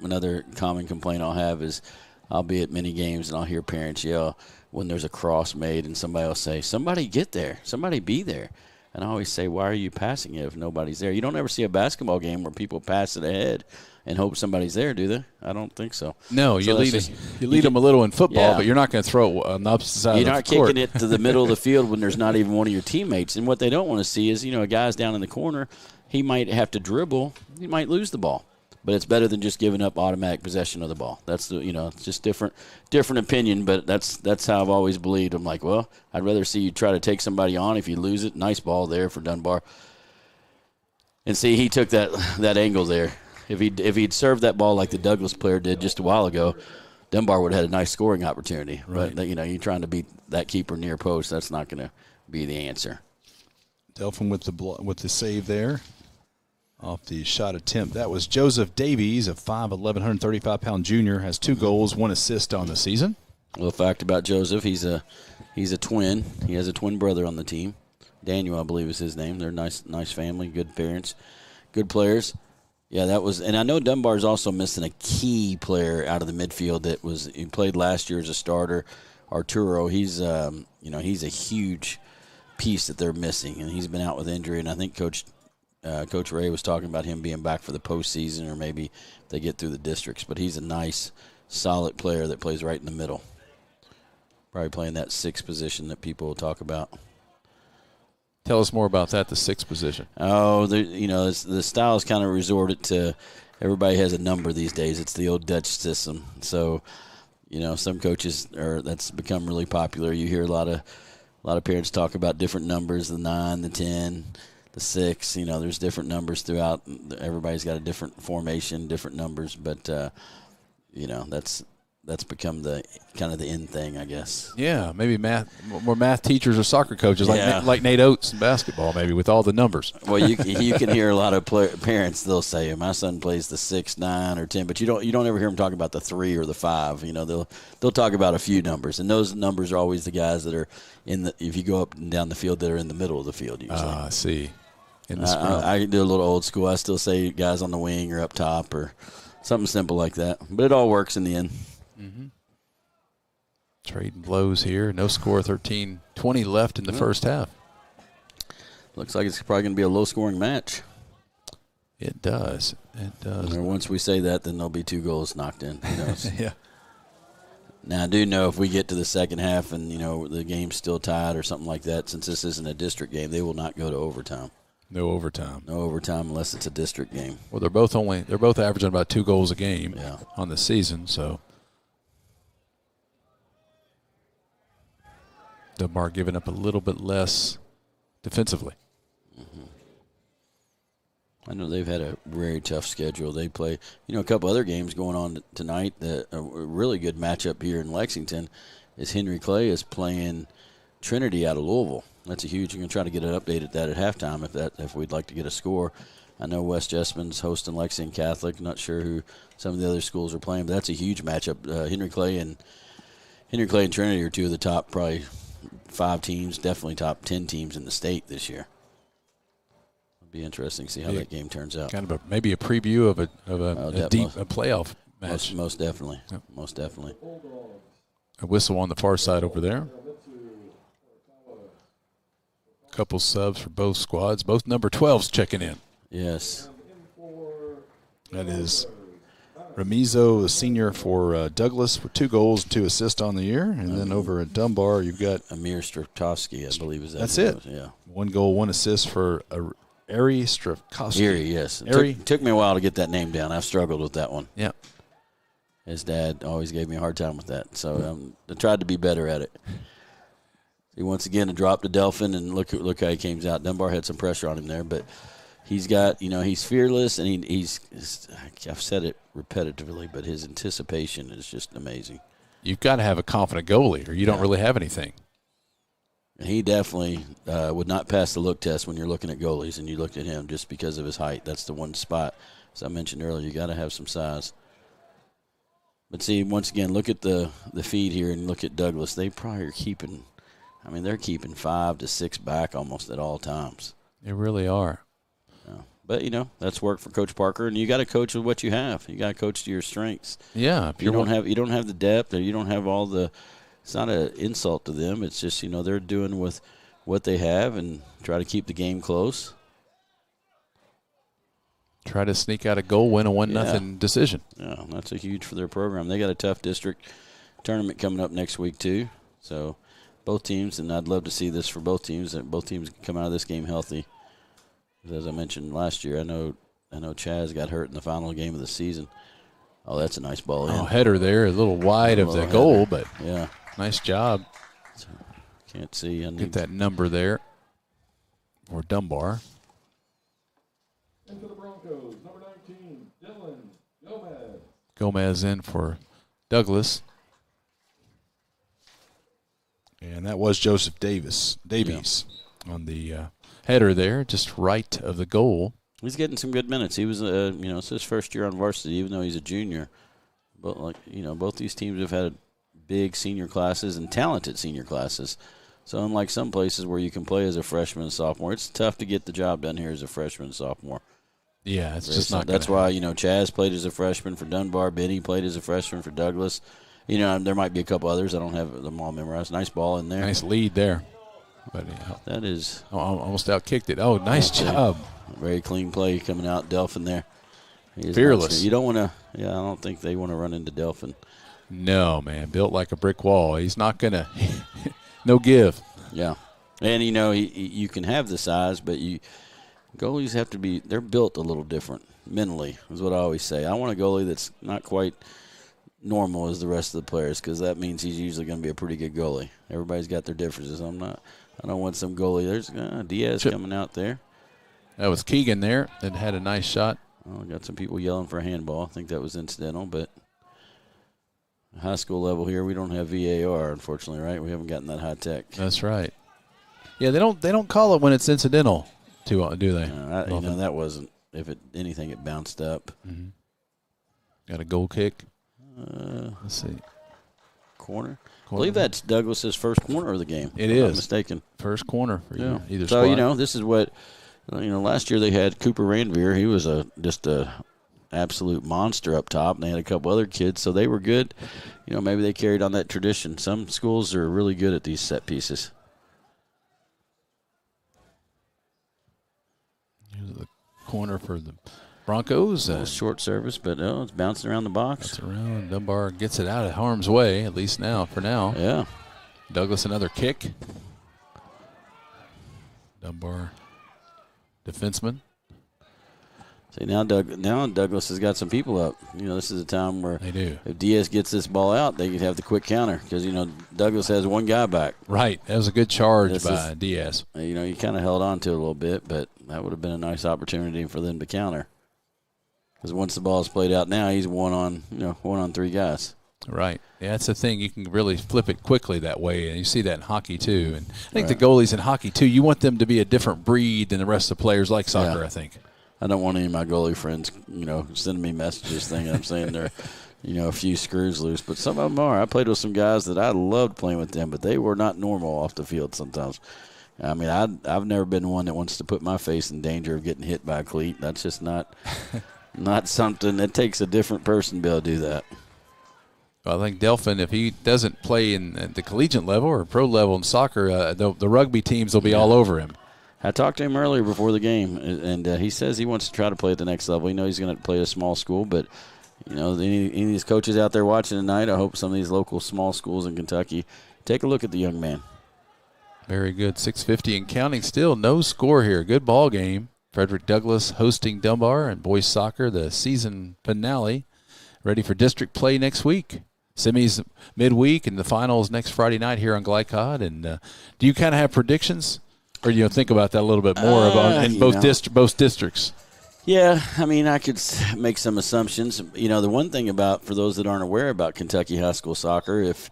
another common complaint I'll have is I'll be at many games and I'll hear parents yell when there's a cross made and somebody will say, somebody get there, somebody be there. And I always say, why are you passing it if nobody's there? You don't ever see a basketball game where people pass it ahead and hope somebody's there, do they? I don't think so. No, you lead them a little in football, but you're not going to throw it on the opposite side of the court. You're not kicking it to the middle of the field when there's not even one of your teammates. And what they don't want to see is, a guy's down in the corner, he might have to dribble, he might lose the ball. But it's better than just giving up automatic possession of the ball. That's it's just different opinion, but that's how I've always believed. I'm like, well, I'd rather see you try to take somebody on if you lose it. Nice ball there for Dunbar. And see, he took that angle there. If he'd served that ball like the Douglas player did just a while ago, Dunbar would have had a nice scoring opportunity. Right. But you're trying to beat that keeper near post. That's not going to be the answer. Delphin with the save there. Off the shot attempt. That was Joseph Davies, a 5'11", 135-pound junior, has 2 goals, 1 assist on the season. Well, fact about Joseph, he's a twin. He has a twin brother on the team. Daniel, I believe, is his name. They're nice family, good parents, good players. Yeah, that was, and I know Dunbar's also missing a key player out of the midfield he played last year as a starter. Arturo, he's a huge piece that they're missing, and he's been out with injury. And I think Coach Ray was talking about him being back for the postseason, or maybe if they get through the districts. But he's a nice, solid player that plays right in the middle. Probably playing that 6th position that people will talk about. Tell us more about that, the 6th position. Oh, the style is kind of resorted to. Everybody has a number these days. It's the old Dutch system. So, some coaches that's become really popular. You hear a lot of parents talk about different numbers: the 9, the 10, the 6. There's different numbers throughout. Everybody's got a different formation, different numbers. But that's become the kind of the end thing, I guess. Yeah, maybe more math teachers or soccer coaches like Nate Oates in basketball, maybe with all the numbers. Well, you can hear a lot of parents. They'll say, "My son plays the 6, 9, or 10," but you don't ever hear them talk about the 3 or the 5. They'll talk about a few numbers, and those numbers are always the guys that are if you go up and down the field, that are in the middle of the field usually. I see. In the scrum. I do a little old school. I still say guys on the wing or up top or something simple like that, but it all works in the end. Mm-hmm. Trading blows here. No score, 13-20 left in the first half. Looks like it's probably going to be a low-scoring match. It does. It does. And once we say that, then there'll be 2 goals knocked in. Who knows? Yeah. Now, I do know if we get to the second half and, the game's still tied or something like that, since this isn't a district game, they will not go to overtime. No overtime. No overtime unless it's a district game. Well, they're both averaging about 2 goals a game on the season, so Dunbar giving up a little bit less defensively. Mm-hmm. I know they've had a very tough schedule. They play, a couple other games going on tonight. A really good matchup here in Lexington is Henry Clay is playing Trinity out of Louisville. That's a huge. You're going to try to get an update at that at halftime if we'd like to get a score. I know West Jessamyn's hosting Lexington Catholic. Not sure who some of the other schools are playing, but that's a huge matchup. Henry Clay and Trinity are 2 of the top probably 5 teams, definitely top 10 teams in the state this year. It'll be interesting to see how that game turns out. Kind of maybe a preview of a playoff match. Most definitely. Yep. Most definitely. A whistle on the far side over there. A couple subs for both squads. Both number 12s checking in. Yes. That is Remizo, a senior for Douglas, with 2 goals and 2 assists on the year. And then over at Dunbar, you've got Amir Strakowski, I believe is that. That's it. Yeah. 1 goal, 1 assist for Ari Strakowski. Erie, yes. It took me a while to get that name down. I've struggled with that one. Yeah. His dad always gave me a hard time with that. So I tried to be better at it. He once again dropped to Delphin, and look how he came out. Dunbar had some pressure on him there, but he's got, he's fearless, and he's I've said it repetitively, but his anticipation is just amazing. You've got to have a confident goalie, or you don't really have anything. And he definitely would not pass the look test when you're looking at goalies, and you looked at him just because of his height. That's the one spot, as I mentioned earlier, you got to have some size. But see, once again, look at the feed here, and look at Douglas. They probably are keeping. They're keeping 5 to 6 back almost at all times. They really are. Yeah. But, that's work for Coach Parker, and you got to coach with what you have. You got to coach to your strengths. Yeah. If you don't have the depth, or you don't have all the – it's not an insult to them. It's just, they're doing with what they have and try to keep the game close. Try to sneak out a goal, win a 1-0 decision. Yeah, that's a huge for their program. They got a tough district tournament coming up next week too. So both teams, and I'd love to see this for both teams, that both teams can come out of this game healthy. As I mentioned last year, I know Chaz got hurt in the final game of the season. Oh, that's a nice ball in. Oh, header there, a little wide of the goal, but yeah, nice job. Can't see. Get that number there for Dunbar. Into the Broncos, number 19, Dylan Gomez. Gomez in for Douglas. And that was Joseph Davies on the header there, just right of the goal. He's getting some good minutes. He was, it's his first year on varsity, even though he's a junior. But both these teams have had big senior classes and talented senior classes. So unlike some places where you can play as a freshman and sophomore, it's tough to get the job done here as a freshman and sophomore. Yeah, it's just not. That's why Chaz played as a freshman for Dunbar. Benny played as a freshman for Douglas. There might be a couple others. I don't have them all memorized. Nice ball in there. Nice lead there. But that is almost outkicked it. Oh, nice job. Very clean play coming out, Delphin there. Fearless. You don't want to. Yeah, I don't think they want to run into Delphin. No, man, built like a brick wall. He's not gonna. No give. Yeah, and you can have the size, but goalies have to be. They're built a little different mentally, is what I always say. I want a goalie that's not quite normal as the rest of the players, because that means he's usually going to be a pretty good goalie. Everybody's got their differences. I don't want some goalie. There's Diaz coming out there. That was Keegan there that had a nice shot. Oh, got some people yelling for a handball. I think that was incidental, but high school level here, we don't have VAR, unfortunately, right? We haven't gotten that high tech. That's right. Yeah, they don't call it when it's incidental, do they? That wasn't. If anything, it bounced up. Mm-hmm. Got a goal kick. Let's see. Corner. I believe that's Douglas's first corner of the game. It if is. I'm not mistaken. First corner for either so, squad. This is what, last year they had Cooper Ranvier. He was just a absolute monster up top, and they had a couple other kids, so they were good. Maybe they carried on that tradition. Some schools are really good at these set pieces. Here's the corner for the Broncos. Short service, but it's bouncing around the box. It's around. Dunbar gets it out of harm's way, at least for now. Yeah. Douglas another kick. Dunbar defenseman. See, now Douglas has got some people up. This is a time where they do. If Diaz gets this ball out, they could have the quick counter because, Douglas has one guy back. Right. That was a good charge by Diaz. He kind of held on to it a little bit, but that would have been a nice opportunity for them to counter. Because once the ball is played out now, he's one on three guys. Right. Yeah, that's the thing. You can really flip it quickly that way, and you see that in hockey too. And I think the goalies in hockey too, you want them to be a different breed than the rest of the players like soccer, I think. I don't want any of my goalie friends, sending me messages thinking I'm saying they're, a few screws loose. But some of them are. I played with some guys that I loved playing with them, but they were not normal off the field sometimes. I mean, I've never been one that wants to put my face in danger of getting hit by a cleat. That's just not something. It takes a different person to be able to do that. Well, I think Delphin, if he doesn't play at the collegiate level or pro level in soccer, the rugby teams will be all over him. I talked to him earlier before the game, and he says he wants to try to play at the next level. He knows he's going to play at a small school, but any of these coaches out there watching tonight, I hope some of these local small schools in Kentucky take a look at the young man. Very good. 6:50 and counting still. No score here. Good ball game. Frederick Douglass hosting Dunbar and boys soccer, the season finale. Ready for district play next week. Semis midweek and the finals next Friday night here on Glycod. And do you kind of have predictions? Or think about that a little bit more in both districts? Yeah, I mean, I could make some assumptions. The one thing for those that aren't aware about Kentucky high school soccer, if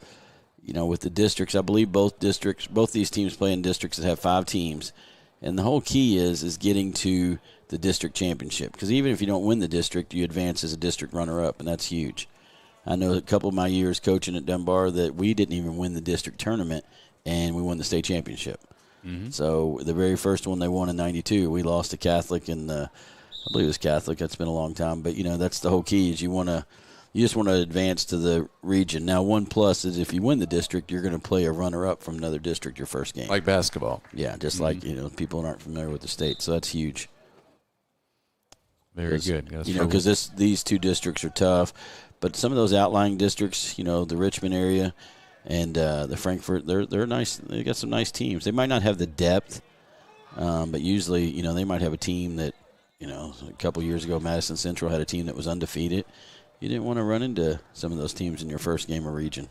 with the districts, I believe both these teams play in districts that have 5 teams. And the whole key is getting to the district championship. Because even if you don't win the district, you advance as a district runner-up, and that's huge. I know a couple of my years coaching at Dunbar that we didn't even win the district tournament, and we won the state championship. Mm-hmm. So the very first one they won in '92, we lost to Catholic, and I believe it was Catholic. That's been a long time. But, that's the whole key is you just want to advance to the region. Now, one plus is if you win the district, you're going to play a runner-up from another district your first game. Like basketball. Yeah, just like, people aren't familiar with the state. So that's huge. Very good. Because these two districts are tough. But some of those outlying districts, the Richmond area and the Frankfort, they're nice. They got some nice teams. They might not have the depth, but usually, they might have a team that, a couple years ago, Madison Central had a team that was undefeated. You didn't want to run into some of those teams in your first game of region.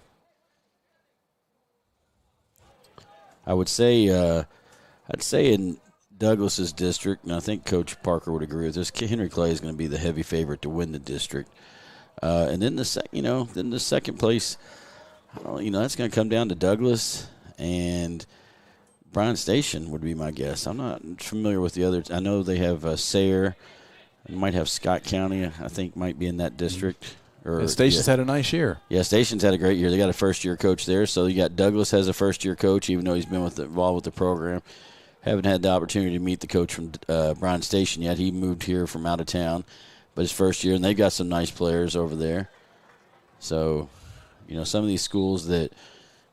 I would say, in Douglas's district, and I think Coach Parker would agree with this, Henry Clay is going to be the heavy favorite to win the district. And then the second place, that's going to come down to Douglas and Bryan Station would be my guess. I'm not familiar with the others. I know they have Sayre. They might have Scott County, I think, might be in that district. Station's had a nice year. Yeah, Station's had a great year. They got a first-year coach there. So you got Douglas has a first-year coach, even though he's been involved with the program. Haven't had the opportunity to meet the coach from Bryan Station yet. He moved here from out of town, but his first year, and they've got some nice players over there. So, some of these schools that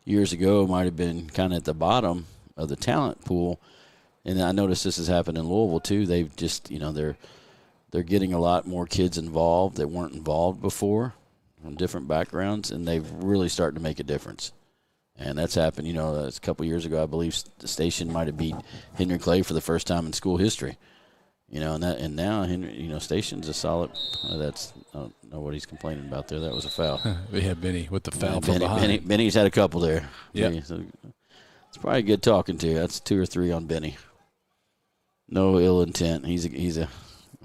years ago might have been kind of at the bottom the talent pool. And I noticed this has happened in Louisville too. They've just, they're getting a lot more kids involved that weren't involved before from different backgrounds, and they've really started to make a difference. And that's happened, a couple years ago. I believe the station might have beat Henry Clay for the first time in school history. And now Henry, Station's a solid. I don't know what he's complaining about there. That was a foul. We have Benny with the foul from behind. Benny's had a couple there. Yeah, so it's probably good talking to. That's 2 or 3 on Benny. No ill intent. He's a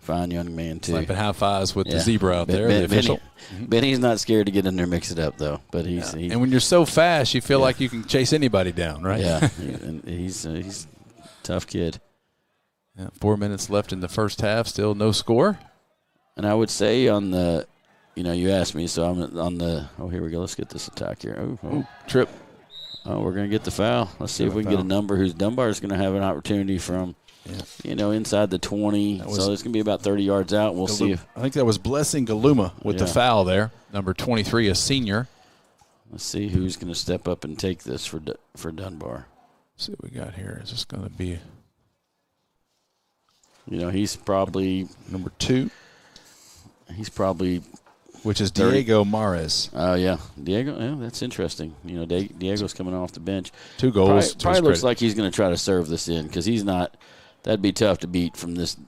fine young man too. Slapping high fives with the zebra out there. The official. Benny's not scared to get in there, mix it up though. But he's and when you're so fast, you feel like you can chase anybody down, right? Yeah, and he's a tough kid. 4 minutes left in the first half, still no score. And I would say on the, you asked me, so I'm on the. Oh, here we go. Let's get this attack here. Oh, trip. Oh, we're gonna get the foul. Let's see if we can get a number. Dunbar is gonna have an opportunity from. Yeah. Inside the 20, so it's going to be about 30 yards out. We'll see if. I think that was Blessing Galuma with the foul there. Number 23, a senior. Let's see who's going to step up and take this for Dunbar. Let's see what we got here. Is this going to be. He's probably. Number 2. He's probably. Which is Diego Mares. Oh, yeah. Diego, that's interesting. Diego's coming off the bench. 2 goals. Probably looks like he's going to try to serve this in because he's not. That'd be tough to beat from this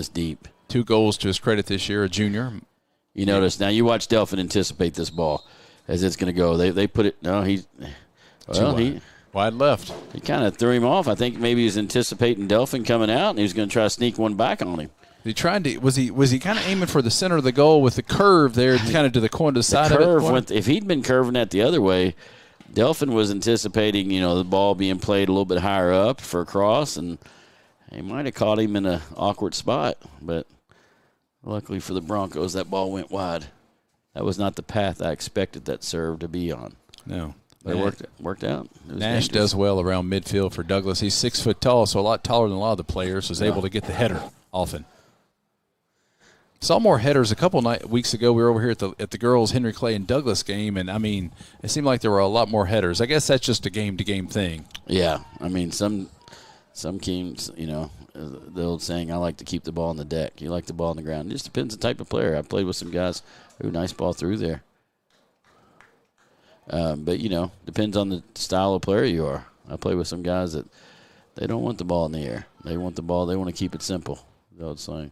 deep. 2 goals to his credit this year, a junior. You notice now. You watch Delphin anticipate this ball as it's going to go. They put it. No, wide left. He kind of threw him off. I think maybe he was anticipating Delphin coming out, and he was going to try to sneak one back on him. He tried to. Was he kind of aiming for the center of the goal with the curve there, kind of to the corner, to the side of it? If he'd been curving that the other way, Delphin was anticipating, the ball being played a little bit higher up for a cross, and he might have caught him in an awkward spot. But luckily for the Broncos, that ball went wide. That was not the path I expected that serve to be on. No. But it worked out. Nash does well around midfield for Douglas. He's 6 foot tall, so a lot taller than a lot of the players. Was able to get the header often. Saw more headers a couple weeks ago. We were over here at the girls' Henry Clay and Douglas game, and it seemed like there were a lot more headers. I guess that's just a game-to-game thing. Yeah, some teams, the old saying, I like to keep the ball on the deck. You like the ball on the ground. It just depends on the type of player. I played with some guys who nice ball through there. But depends on the style of player you are. I play with some guys that they don't want the ball in the air. They want the ball. They want to keep it simple. The old saying.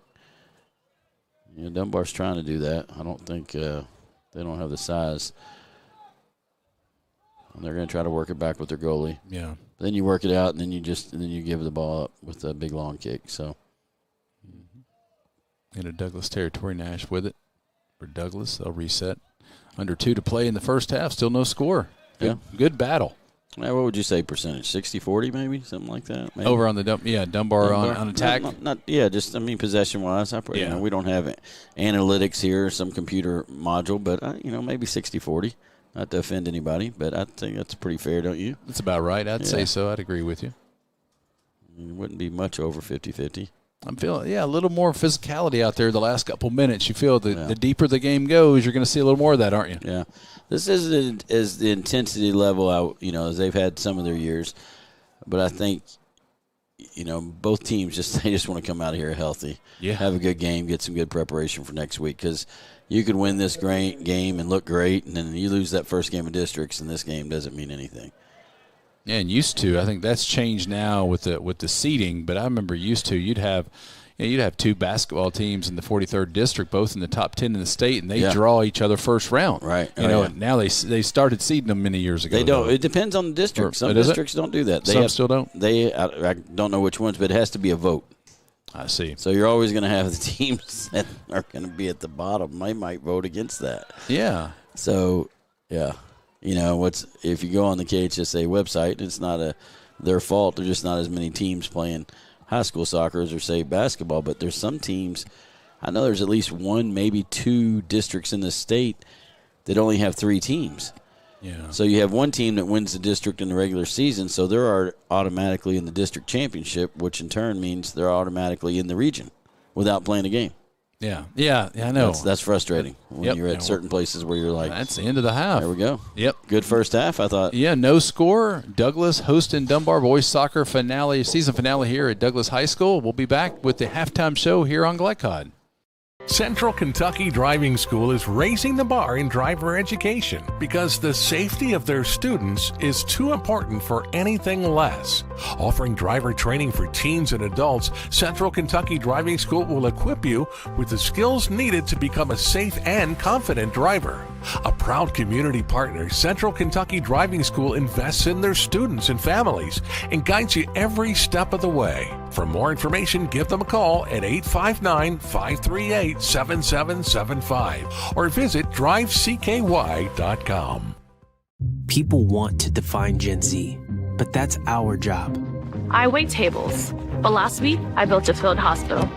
Dunbar's trying to do that. I don't think they don't have the size. And they're going to try to work it back with their goalie. Yeah. But then you work it out, and then you give the ball up with a big long kick. So. Into Douglas territory, Nash with it for Douglas. They'll reset. Under 2 to play in the first half. Still no score. Good battle. What would you say percentage? 60-40 maybe? Something like that? Maybe? Over on the Dunbar on attack? Possession-wise. We don't have analytics here, some computer module, but, maybe 60-40. Not to offend anybody, but I think that's pretty fair, don't you? That's about right. I'd say so. I'd agree with you. It wouldn't be much over 50-50. I'm feeling, a little more physicality out there the last couple minutes. You feel the deeper the game goes, you're going to see a little more of that, aren't you? Yeah. This isn't as the intensity level, as they've had some of their years. But I think, both teams they just want to come out of here healthy. Yeah. Have a good game, get some good preparation for next week. Because you could win this great game and look great, and then you lose that first game of districts, and this game doesn't mean anything. Yeah, and used to. I think that's changed now with the seeding. But I remember used to you'd have 2 basketball teams in the 43rd district, both in the top 10 in the state, and they draw each other first round. Right. And now they started seeding them many years ago. They don't. It depends on the district. Some districts don't do that. Some still don't. I don't know which ones, but it has to be a vote. I see. So you're always going to have the teams that are going to be at the bottom. They might vote against that. Yeah. So, yeah. If you go on the KHSA website, it's not their fault. There's just not as many teams playing high school soccer as, or say, basketball. But there's some teams, I know there's at least 1, maybe 2 districts in the state that only have 3 teams. Yeah. So you have one team that wins the district in the regular season, so they're automatically in the district championship, which in turn means they're automatically in the region without playing a game. Yeah, I know. That's frustrating when you're at certain places where you're like, that's the end of the half. There we go. Yep. Good first half, I thought. Yeah, no score. Douglas hosting Dunbar boys soccer season finale here at Douglas High School. We'll be back with the halftime show here on Glycod. Central Kentucky Driving School is raising the bar in driver education because the safety of their students is too important for anything less. Offering driver training for teens and adults, Central Kentucky Driving School will equip you with the skills needed to become a safe and confident driver. A proud community partner, Central Kentucky Driving School invests in their students and families and guides you every step of the way. For more information, give them a call at 859-538-7775 or visit drivecky.com. People want to define Gen Z, but that's our job. I wait tables, but last week I built a field hospital.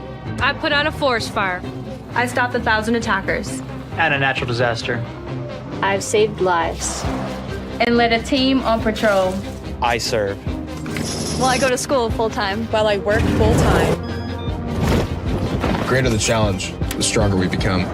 I put out a forest fire. I stopped 1,000 attackers. And a natural disaster. I've saved lives. And led a team on patrol. I serve. Well, I go to school full-time while I work full-time. The greater the challenge, the stronger we become.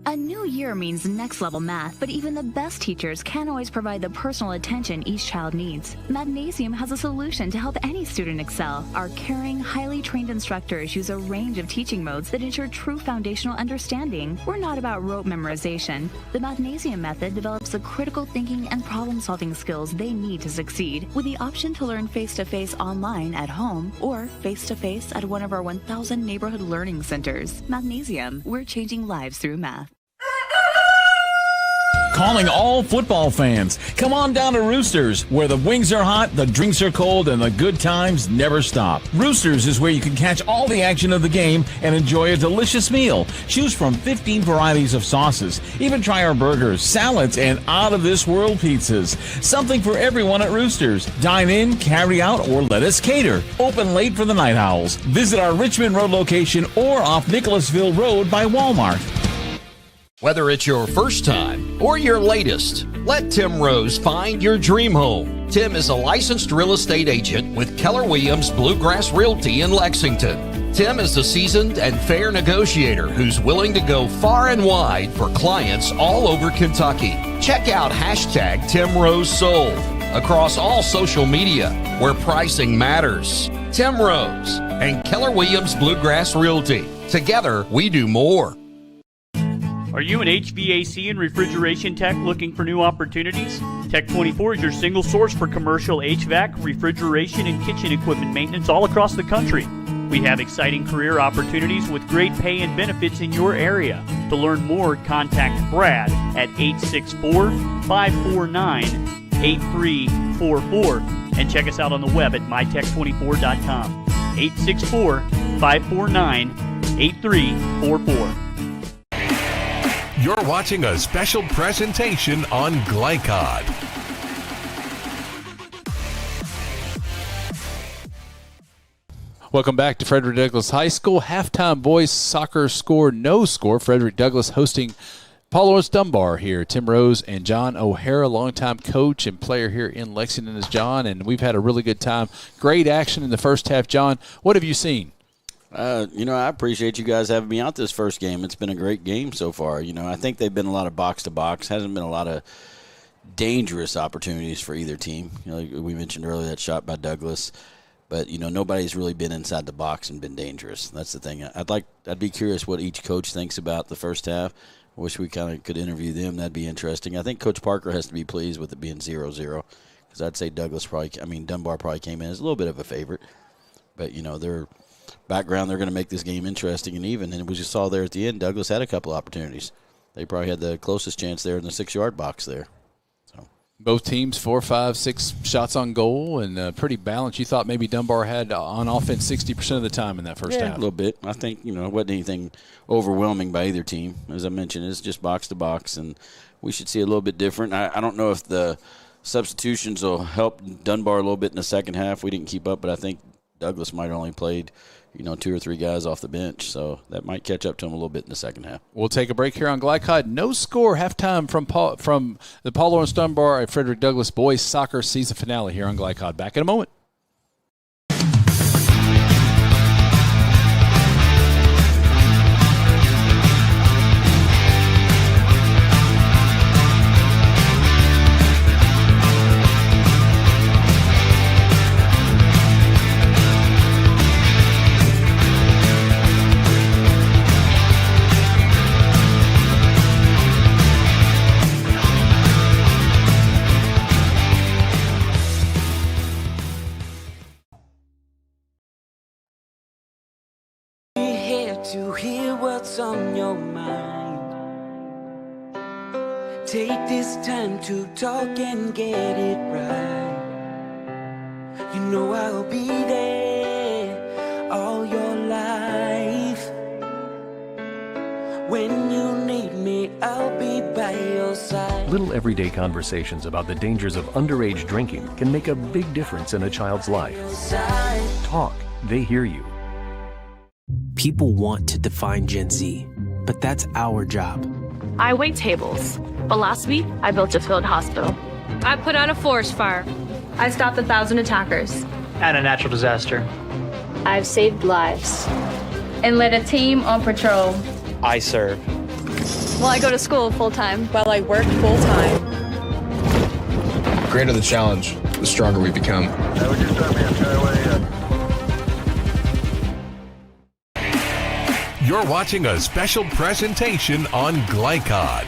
A new year means next level math, but even the best teachers can't always provide the personal attention each child needs. Magnesium has a solution to help any student excel. Our caring, highly trained instructors use a range of teaching modes that ensure true foundational understanding. We're not about rote memorization. The Magnesium method develops the critical thinking and problem-solving skills they need to succeed, with the option to learn face-to-face online at home or face-to-face at one of our 1,000 neighborhood learning centers. Magnesium, we're changing lives through math. Calling all football fans. Come on down to Roosters, where the wings are hot, the drinks are cold, and the good times never stop. Roosters is where you can catch all the action of the game and enjoy a delicious meal. Choose from 15 varieties of sauces. Even try our burgers, salads, and out-of-this-world pizzas. Something for everyone at Roosters. Dine in, carry out, or let us cater. Open late for the Night Owls. Visit our Richmond Road location or off Nicholasville Road by Walmart. Whether it's your first time or your latest, let Tim Rose find your dream home. Tim is a licensed real estate agent with Keller Williams Bluegrass Realty in Lexington. Tim is a seasoned and fair negotiator who's willing to go far and wide for clients all over Kentucky. Check out hashtag Tim Rose Sold across all social media where pricing matters. Tim Rose and Keller Williams Bluegrass Realty. Together, we do more. Are you an HVAC and refrigeration tech looking for new opportunities? Tech24 is your single source for commercial HVAC, refrigeration, and kitchen equipment maintenance all across the country. We have exciting career opportunities with great pay and benefits in your area. To learn more, contact Brad at 864-549-8344 and check us out on the web at mytech24.com. 864-549-8344. You're watching a special presentation on Glycod. Welcome back to Frederick Douglass High School. Halftime boys soccer score, no score. Frederick Douglass hosting Paul Lawrence Dunbar here. Tim Rose and John O'Hara, longtime coach and player here in Lexington is John, and we've had a really good time. Great action in the first half. John, what have you seen? I appreciate you guys having me out this first game. It's been a great game so far. I think they've been a lot of box-to-box. Hasn't been a lot of dangerous opportunities for either team. We mentioned earlier that shot by Douglas. But, nobody's really been inside the box and been dangerous. That's the thing. I'd be curious what each coach thinks about the first half. I wish we kind of could interview them. That'd be interesting. I think Coach Parker has to be pleased with it being 0-0 because I'd say Dunbar probably came in as a little bit of a favorite. But, their background, they're going to make this game interesting and even. And we just saw there at the end, Douglas had a couple opportunities. They probably had the closest chance there in the 6-yard box there. Both teams, 4, 5, 6 shots on goal and pretty balanced. You thought maybe Dunbar had on offense 60% of the time in that first half. A little bit. I think, it wasn't anything overwhelming by either team. As I mentioned, it's just box to box, and we should see a little bit different. I don't know if the substitutions will help Dunbar a little bit in the second half. We didn't keep up, but I think Douglas might have only played, 2 or 3 guys off the bench, so that might catch up to him a little bit in the second half. We'll take a break here on Glycod. No score halftime from the Paul Lawrence Dunbar and Frederick Douglass boys soccer season finale here on Glycod. Back in a moment. to hear what's on your mind. Take this time to talk and get it right. You know I'll be there all your life. When you need me, I'll be by your side. Little everyday conversations about the dangers of underage drinking can make a big difference in a child's life. Talk, they hear you. People want to define Gen Z, but that's our job. I wait tables, but last week I built a field hospital. I put out a forest fire. I stopped 1,000 attackers. And a natural disaster. I've saved lives. And led a team on patrol. I serve. Well, I go to school full-time while I work full-time. The greater the challenge, the stronger we become. You're watching a special presentation on Glycod.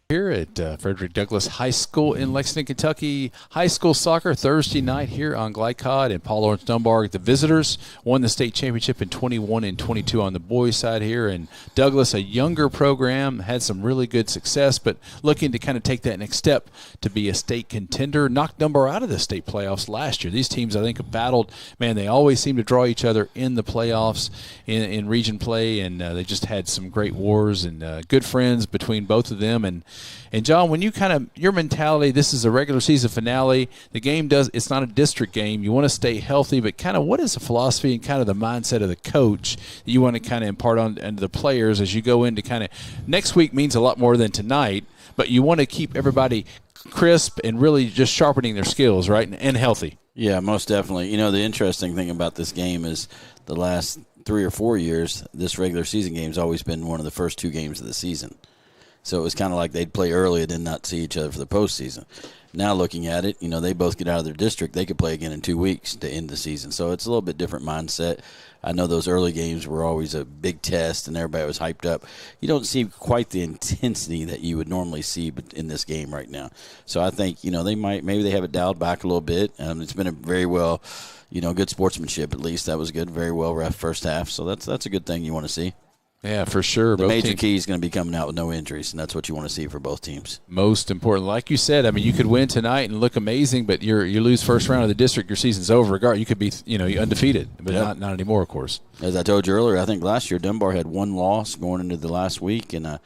Here at Frederick Douglass High School in Lexington, Kentucky. High school soccer Thursday night here on Glycod, and Paul Lawrence Dunbar, the visitors, won the state championship in 21 and 22 on the boys' side here. And Douglass, a younger program, had some really good success, but looking to kind of take that next step to be a state contender. Knocked Dunbar out of the state playoffs last year. These teams, I think, have battled. Man, they always seem to draw each other in the playoffs in region play, and they just had some great wars and good friends between both of them. And John, when you kind of, your mentality, this is a regular season finale, the game it's not a district game, you want to stay healthy, but kind of what is the philosophy and kind of the mindset of the coach that you want to kind of impart on to the players as you go into kind of, next week means a lot more than tonight, but you want to keep everybody crisp and really just sharpening their skills, right, and healthy. Yeah, most definitely. You know, the interesting thing about this game is the last 3 or 4 years, this regular season game has always been one of the first 2 games of the season. So it was kind of like they'd play early and then not see each other for the postseason. Now looking at it, you know, they both get out of their district. They could play again in 2 weeks to end the season. So it's a little bit different mindset. I know those early games were always a big test and everybody was hyped up. You don't see quite the intensity that you would normally see in this game right now. So I think, you know, maybe they have it dialed back a little bit. It's been a very well, you know, good sportsmanship at least. That was good. Very well ref first half. So that's a good thing you want to see. Yeah, for sure. The major key is going to be coming out with no injuries, and that's what you want to see for both teams. Most important. Like you said, I mean, you could win tonight and look amazing, but you lose first round of the district, your season's over. Regardless, you could be, you know, undefeated, but not anymore, of course. As I told you earlier, I think last year Dunbar had 1 loss going into the last week, and I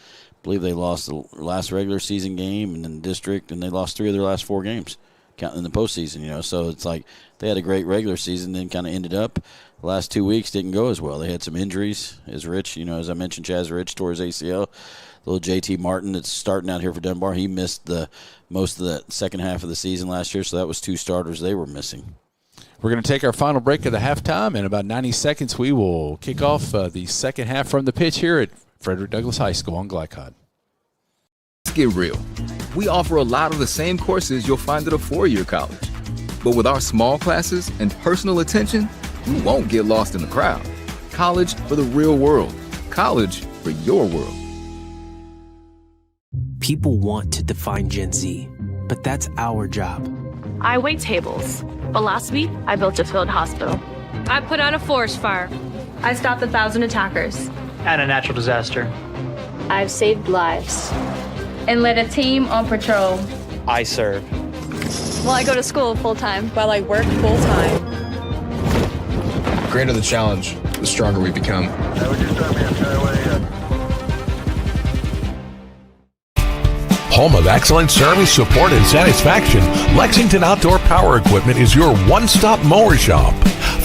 believe they lost the last regular season game and then the district, and they lost 3 of their last 4 games, counting in the postseason. You know, so it's like they had a great regular season, then kind of ended up. The last 2 weeks didn't go as well. They had some injuries. As Rich, you know, as I mentioned, Chaz Rich tore his ACL. Little JT Martin that's starting out here for Dunbar, he missed most of the second half of the season last year, so that was 2 starters they were missing. We're going to take our final break of the halftime. In about 90 seconds, we will kick off the second half from the pitch here at Frederick Douglass High School on Glycod. Let's get real. We offer a lot of the same courses you'll find at a 4-year college. But with our small classes and personal attention, you won't get lost in the crowd. College for the real world. College for your world. People want to define Gen Z, but that's our job. I wait tables, but last week I built a field hospital. I put out a forest fire. I stopped 1,000 attackers. And a natural disaster. I've saved lives. And led a team on patrol. I serve. Well, I go to school full-time while I work full-time. The greater the challenge, the stronger we become. Home of excellent service, support, and satisfaction, Lexington Outdoor Power Equipment is your one-stop mower shop.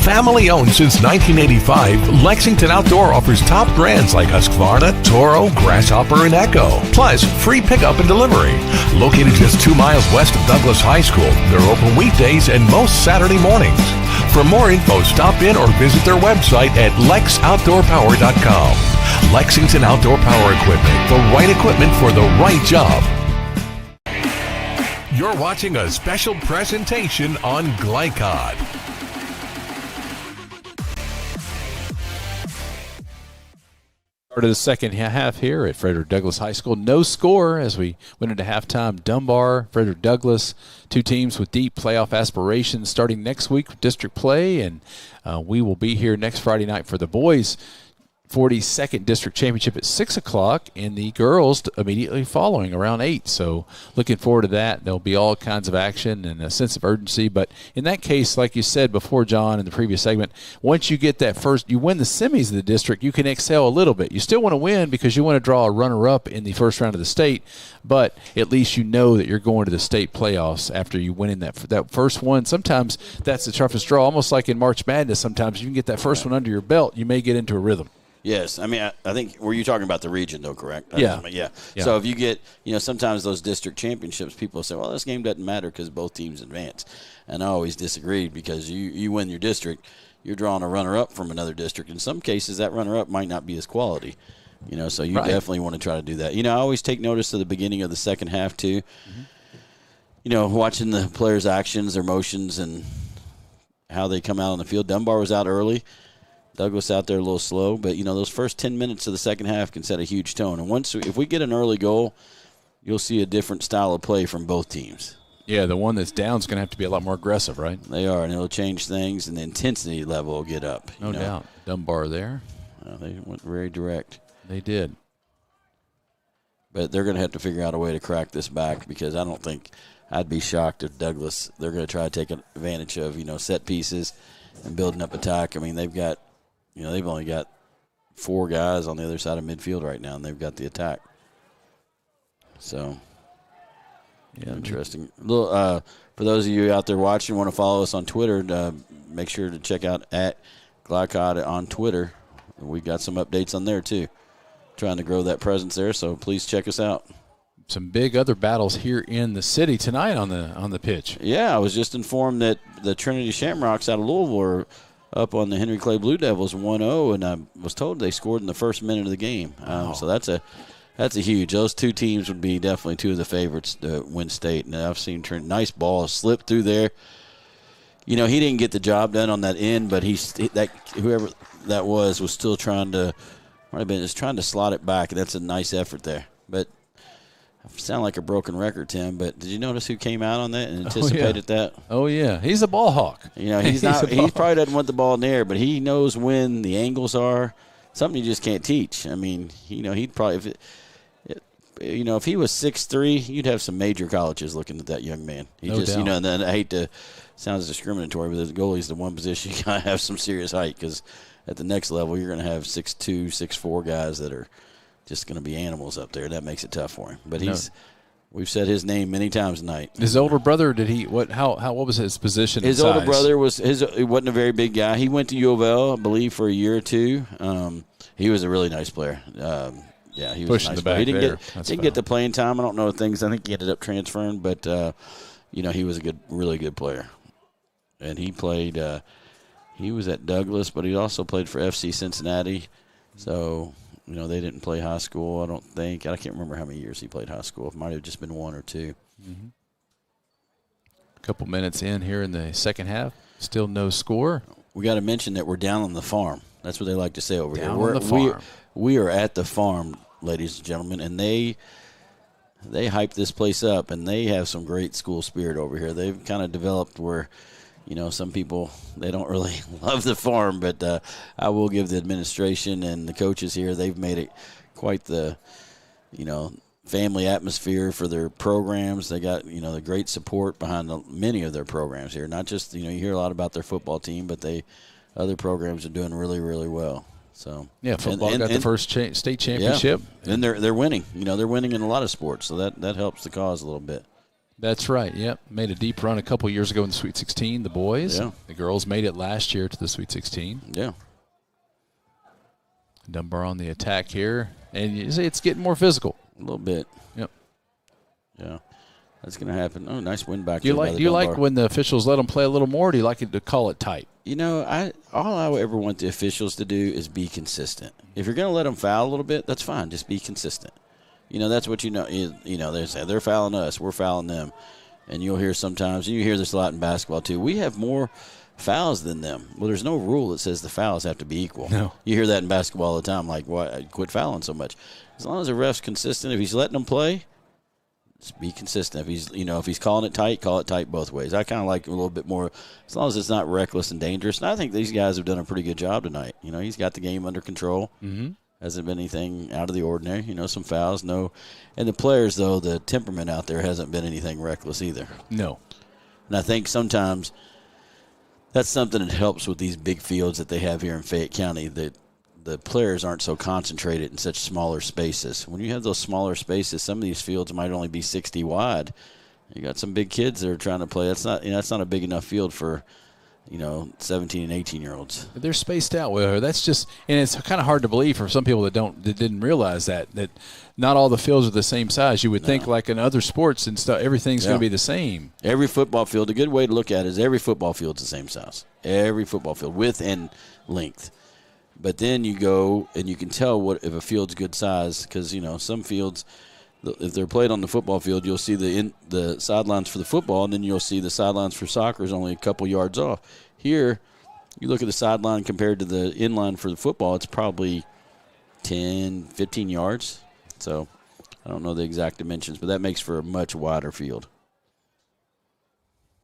Family owned since 1985, Lexington Outdoor offers top brands like Husqvarna, Toro, Grasshopper, and Echo. Plus, free pickup and delivery. Located just 2 miles west of Douglass High School, they're open weekdays and most Saturday mornings. For more info, stop in or visit their website at lexoutdoorpower.com. Lexington Outdoor Power Equipment, the right equipment for the right job. You're watching a special presentation on Glycod. Part of the second half here at Frederick Douglass High School. No score as we went into halftime. Dunbar, Frederick Douglass, two teams with deep playoff aspirations starting next week with district play, and we will be here next Friday night for the boys' 42nd District Championship at 6 o'clock, and the girls immediately following around 8. So looking forward to that. There'll be all kinds of action and a sense of urgency. But in that case, like you said before, John, in the previous segment, once you get that first, you win the semis of the district, you can excel a little bit. You still want to win because you want to draw a runner-up in the first round of the state, but at least you know that you're going to the state playoffs after you win in that first one. Sometimes that's the toughest draw, almost like in March Madness. Sometimes you can get that first one under your belt, you may get into a rhythm. Yes, I mean, I think, were you talking about the region, though, correct? Yeah. Yeah. So if you get, sometimes those district championships, people say, well, this game doesn't matter because both teams advance. And I always disagreed because you win your district, you're drawing a runner-up from another district. In some cases, that runner-up might not be as quality. So you definitely want to try to do that. I always take notice of the beginning of the second half, too. Mm-hmm. Watching the players' actions, their motions, and how they come out on the field. Dunbar was out early. Douglas out there a little slow, but, those first 10 minutes of the second half can set a huge tone. And if we get an early goal, you'll see a different style of play from both teams. Yeah, the one that's down is going to have to be a lot more aggressive, right? They are, and it'll change things, and the intensity level will get up. No doubt. Dunbar there. They went very direct. They did. But they're going to have to figure out a way to crack this back because I don't think I'd be shocked if Douglas, they're going to try to take advantage of, set pieces and building up attack. I mean, they've only got 4 guys on the other side of midfield right now, and they've got the attack. So, interesting. For those of you out there watching, want to follow us on Twitter, make sure to check out @Glycod on Twitter. We've got some updates on there, too. Trying to grow that presence there, so please check us out. Some big other battles here in the city tonight on the pitch. Yeah, I was just informed that the Trinity Shamrocks out of Louisville are up on the Henry Clay Blue Devils 1-0, and I was told they scored in the first minute of the game. So that's a huge. Those two teams would be definitely two of the favorites to win state. And I've seen nice ball slip through there. He didn't get the job done on that end, but whoever that was still trying to slot it back, and that's a nice effort there. But I sound like a broken record, Tim, but did you notice who came out on that and anticipated that? Oh, yeah. He's a ball hawk. He probably doesn't want the ball in the air, but he knows when the angles are. Something you just can't teach. I mean, he'd probably, if he was 6'3", you'd have some major colleges looking at that young man. No doubt. And then I hate to, sounds discriminatory, but the goalie's the one position you got to have some serious height because at the next level you're going to have 6'2", 6'4" guys that are just going to be animals up there. That makes it tough for him. But we've said his name many times tonight. His older brother, what was his position? His older brother he wasn't a very big guy. He went to U of L, I believe, for a year or two. He was a really nice player. He was pushing a nice the back player. He there. didn't get the playing time. I don't know things. I think he ended up transferring, but he was a really good player. And he played. He was at Douglas, but he also played for FC Cincinnati. So. They didn't play high school, I don't think. I can't remember how many years he played high school. It might have just been 1 or 2. Mm-hmm. A couple minutes in here in the second half. Still no score. We got to mention that we're down on the farm. That's what they like to say over here. On the farm. We are at the farm, ladies and gentlemen, and they hype this place up, and they have some great school spirit over here. They've kind of developed where – some people, they don't really love the farm, but I will give the administration and the coaches here, they've made it quite the, family atmosphere for their programs. They got, the great support behind many of their programs here. Not just, you hear a lot about their football team, but other programs are doing really, really well. So yeah, football got the first state championship. Yeah. And they're winning. They're winning in a lot of sports, so that helps the cause a little bit. That's right, yep. Made a deep run a couple years ago in the Sweet 16, the boys. Yeah. The girls made it last year to the Sweet 16. Yeah. Dunbar on the attack here. And you see it's getting more physical. A little bit. Yep. Yeah. That's going to happen. Oh, nice win back. Do you like when the officials let them play a little more, or do you like it to call it tight? All I ever want the officials to do is be consistent. If you're going to let them foul a little bit, that's fine. Just be consistent. That's what they say they're fouling us, we're fouling them. And you'll hear sometimes, and you hear this a lot in basketball too, we have more fouls than them. Well, there's no rule that says the fouls have to be equal. No. You hear that in basketball all the time, like, why quit fouling so much? As long as the ref's consistent, if he's letting them play, just be consistent. If he's, if he's calling it tight, call it tight both ways. I kind of like a little bit more, as long as it's not reckless and dangerous. And I think these guys have done a pretty good job tonight. He's got the game under control. Mm-hmm. Hasn't been anything out of the ordinary. Some fouls, no. And the players, though, the temperament out there hasn't been anything reckless either. No. And I think sometimes that's something that helps with these big fields that they have here in Fayette County, that the players aren't so concentrated in such smaller spaces. When you have those smaller spaces, some of these fields might only be 60 wide. You got some big kids that are trying to play. That's not a big enough field for 17 and 18-year-olds. They're spaced out well. That's just, and it's kind of hard to believe for some people that didn't realize that not all the fields are the same size. You would think like in other sports and stuff, everything's going to be the same. Every football field, a good way to look at it is every football field's the same size. Every football field, width and length. But then you go and you can tell if a field's good size because, some fields, if they're played on the football field, you'll see the sidelines for the football, and then you'll see the sidelines for soccer is only a couple yards off. Here, you look at the sideline compared to the inline for the football, it's probably 10, 15 yards. So I don't know the exact dimensions, but that makes for a much wider field.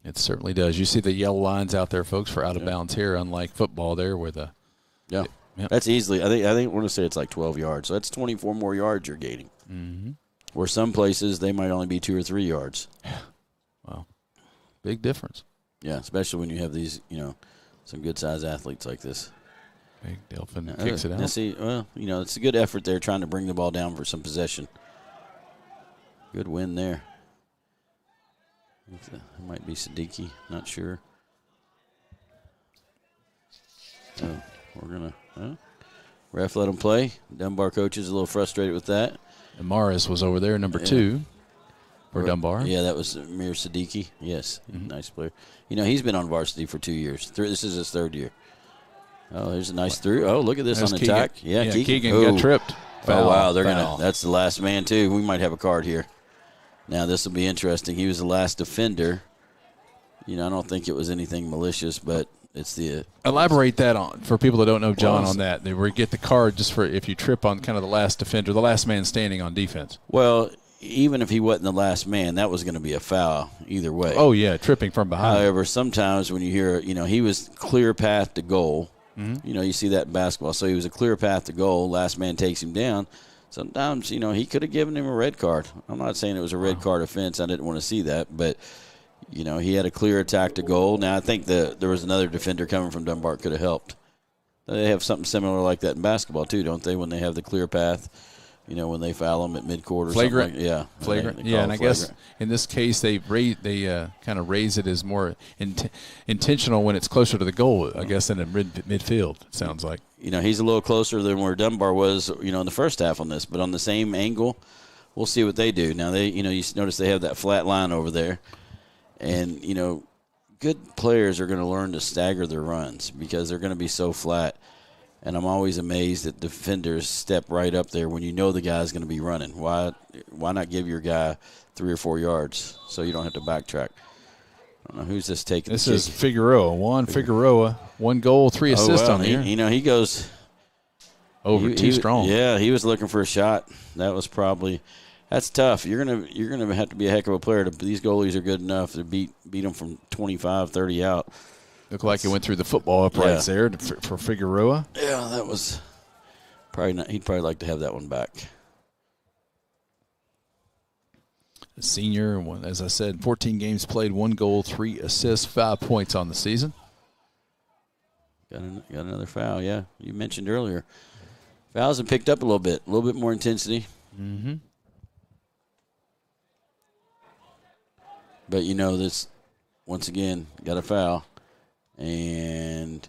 It certainly does. You see the yellow lines out there, folks, for out of bounds here, unlike football there where the That's easily. I want to say it's like 12 yards. So that's 24 more yards you're gaining. Mm-hmm. Where some places they might only be 2 or 3 yards. Wow, big difference. Yeah, especially when you have these, some good-sized athletes like this. Big Delphin kicks it out. See, well, it's a good effort there trying to bring the ball down for some possession. Good win there. It might be Siddiqui, not sure. So we're going to ref let him play. Dunbar coach is a little frustrated with that. And Morris was over there, number 2 for Dunbar. Yeah, that was Mir Siddiqui. Yes, nice player. He's been on varsity for 2 years. This is his 3rd year. Oh, there's a nice through. Oh, look at this on attack. Yeah, Keegan got tripped. Foul, wow, that's the last man too. We might have a card here. Now this will be interesting. He was the last defender. I don't think it was anything malicious, but it's the elaborate that on for people that don't know, John, on that. They get the card just for if you trip on kind of the last defender, the last man standing on defense. Well, even if he wasn't the last man, that was going to be a foul either way. Oh yeah, tripping from behind. However, sometimes when you hear, he was clear path to goal. Mm-hmm. You see that in basketball. So he was a clear path to goal. Last man takes him down. Sometimes, he could have given him a red card. I'm not saying it was a red card offense. I didn't want to see that, but. He had a clear attack to goal. Now, I think there was another defender coming from Dunbar could have helped. They have something similar like that in basketball, too, don't they, when they have the clear path, when they foul them at midcourt or flagrant. Something like, Flagrant. Yeah, and I guess in this case they kind of raise it as more intentional when it's closer to the goal, I guess, than in midfield, it sounds like. He's a little closer than where Dunbar was, in the first half on this, but on the same angle, we'll see what they do. Now, you notice they have that flat line over there. And, good players are going to learn to stagger their runs because they're going to be so flat. And I'm always amazed that defenders step right up there when the guy's going to be running. Why not give your guy 3 or 4 yards so you don't have to backtrack? I don't know who's this taking. This is Figueroa. Juan Figueroa, 1 goal, 3 assists on here. He goes over too strong. Yeah, he was looking for a shot. That was probably. That's tough. You're gonna have to be a heck of a player. These goalies are good enough to beat them from 25, 30 out. Looked like he went through the football uprights there for Figueroa. Yeah, that was probably not. He'd probably like to have that one back. The senior, as I said, 14 games played, 1 goal, 3 assists, 5 points on the season. Got another foul. Yeah, you mentioned earlier. Fouls have picked up a little bit more intensity. Mm-hmm. But this, once again, got a foul. And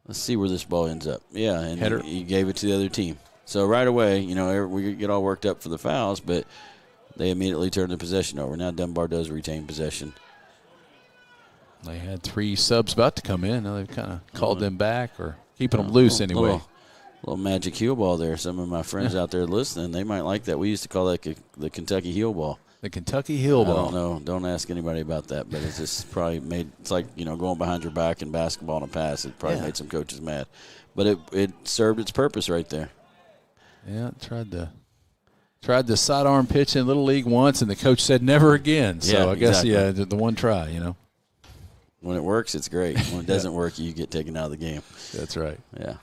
let's see where this ball ends up. Yeah, and he gave it to the other team. So right away, we get all worked up for the fouls, but they immediately turn the possession over. Now Dunbar does retain possession. They had 3 subs about to come in. Now they've kind of called them back or keeping them loose anyway. Little magic heel ball there. Some of my friends out there listening, they might like that. We used to call that the Kentucky heel ball. The Kentucky Hill I ball. don't know. Don't ask anybody about that, but it's just probably made – it's like, going behind your back in basketball on a pass. It probably made some coaches mad. But it served its purpose right there. Yeah, tried the sidearm pitch in Little League once, and the coach said never again. So I guess, the one try, When it works, it's great. When it doesn't work, you get taken out of the game. That's right. Yeah,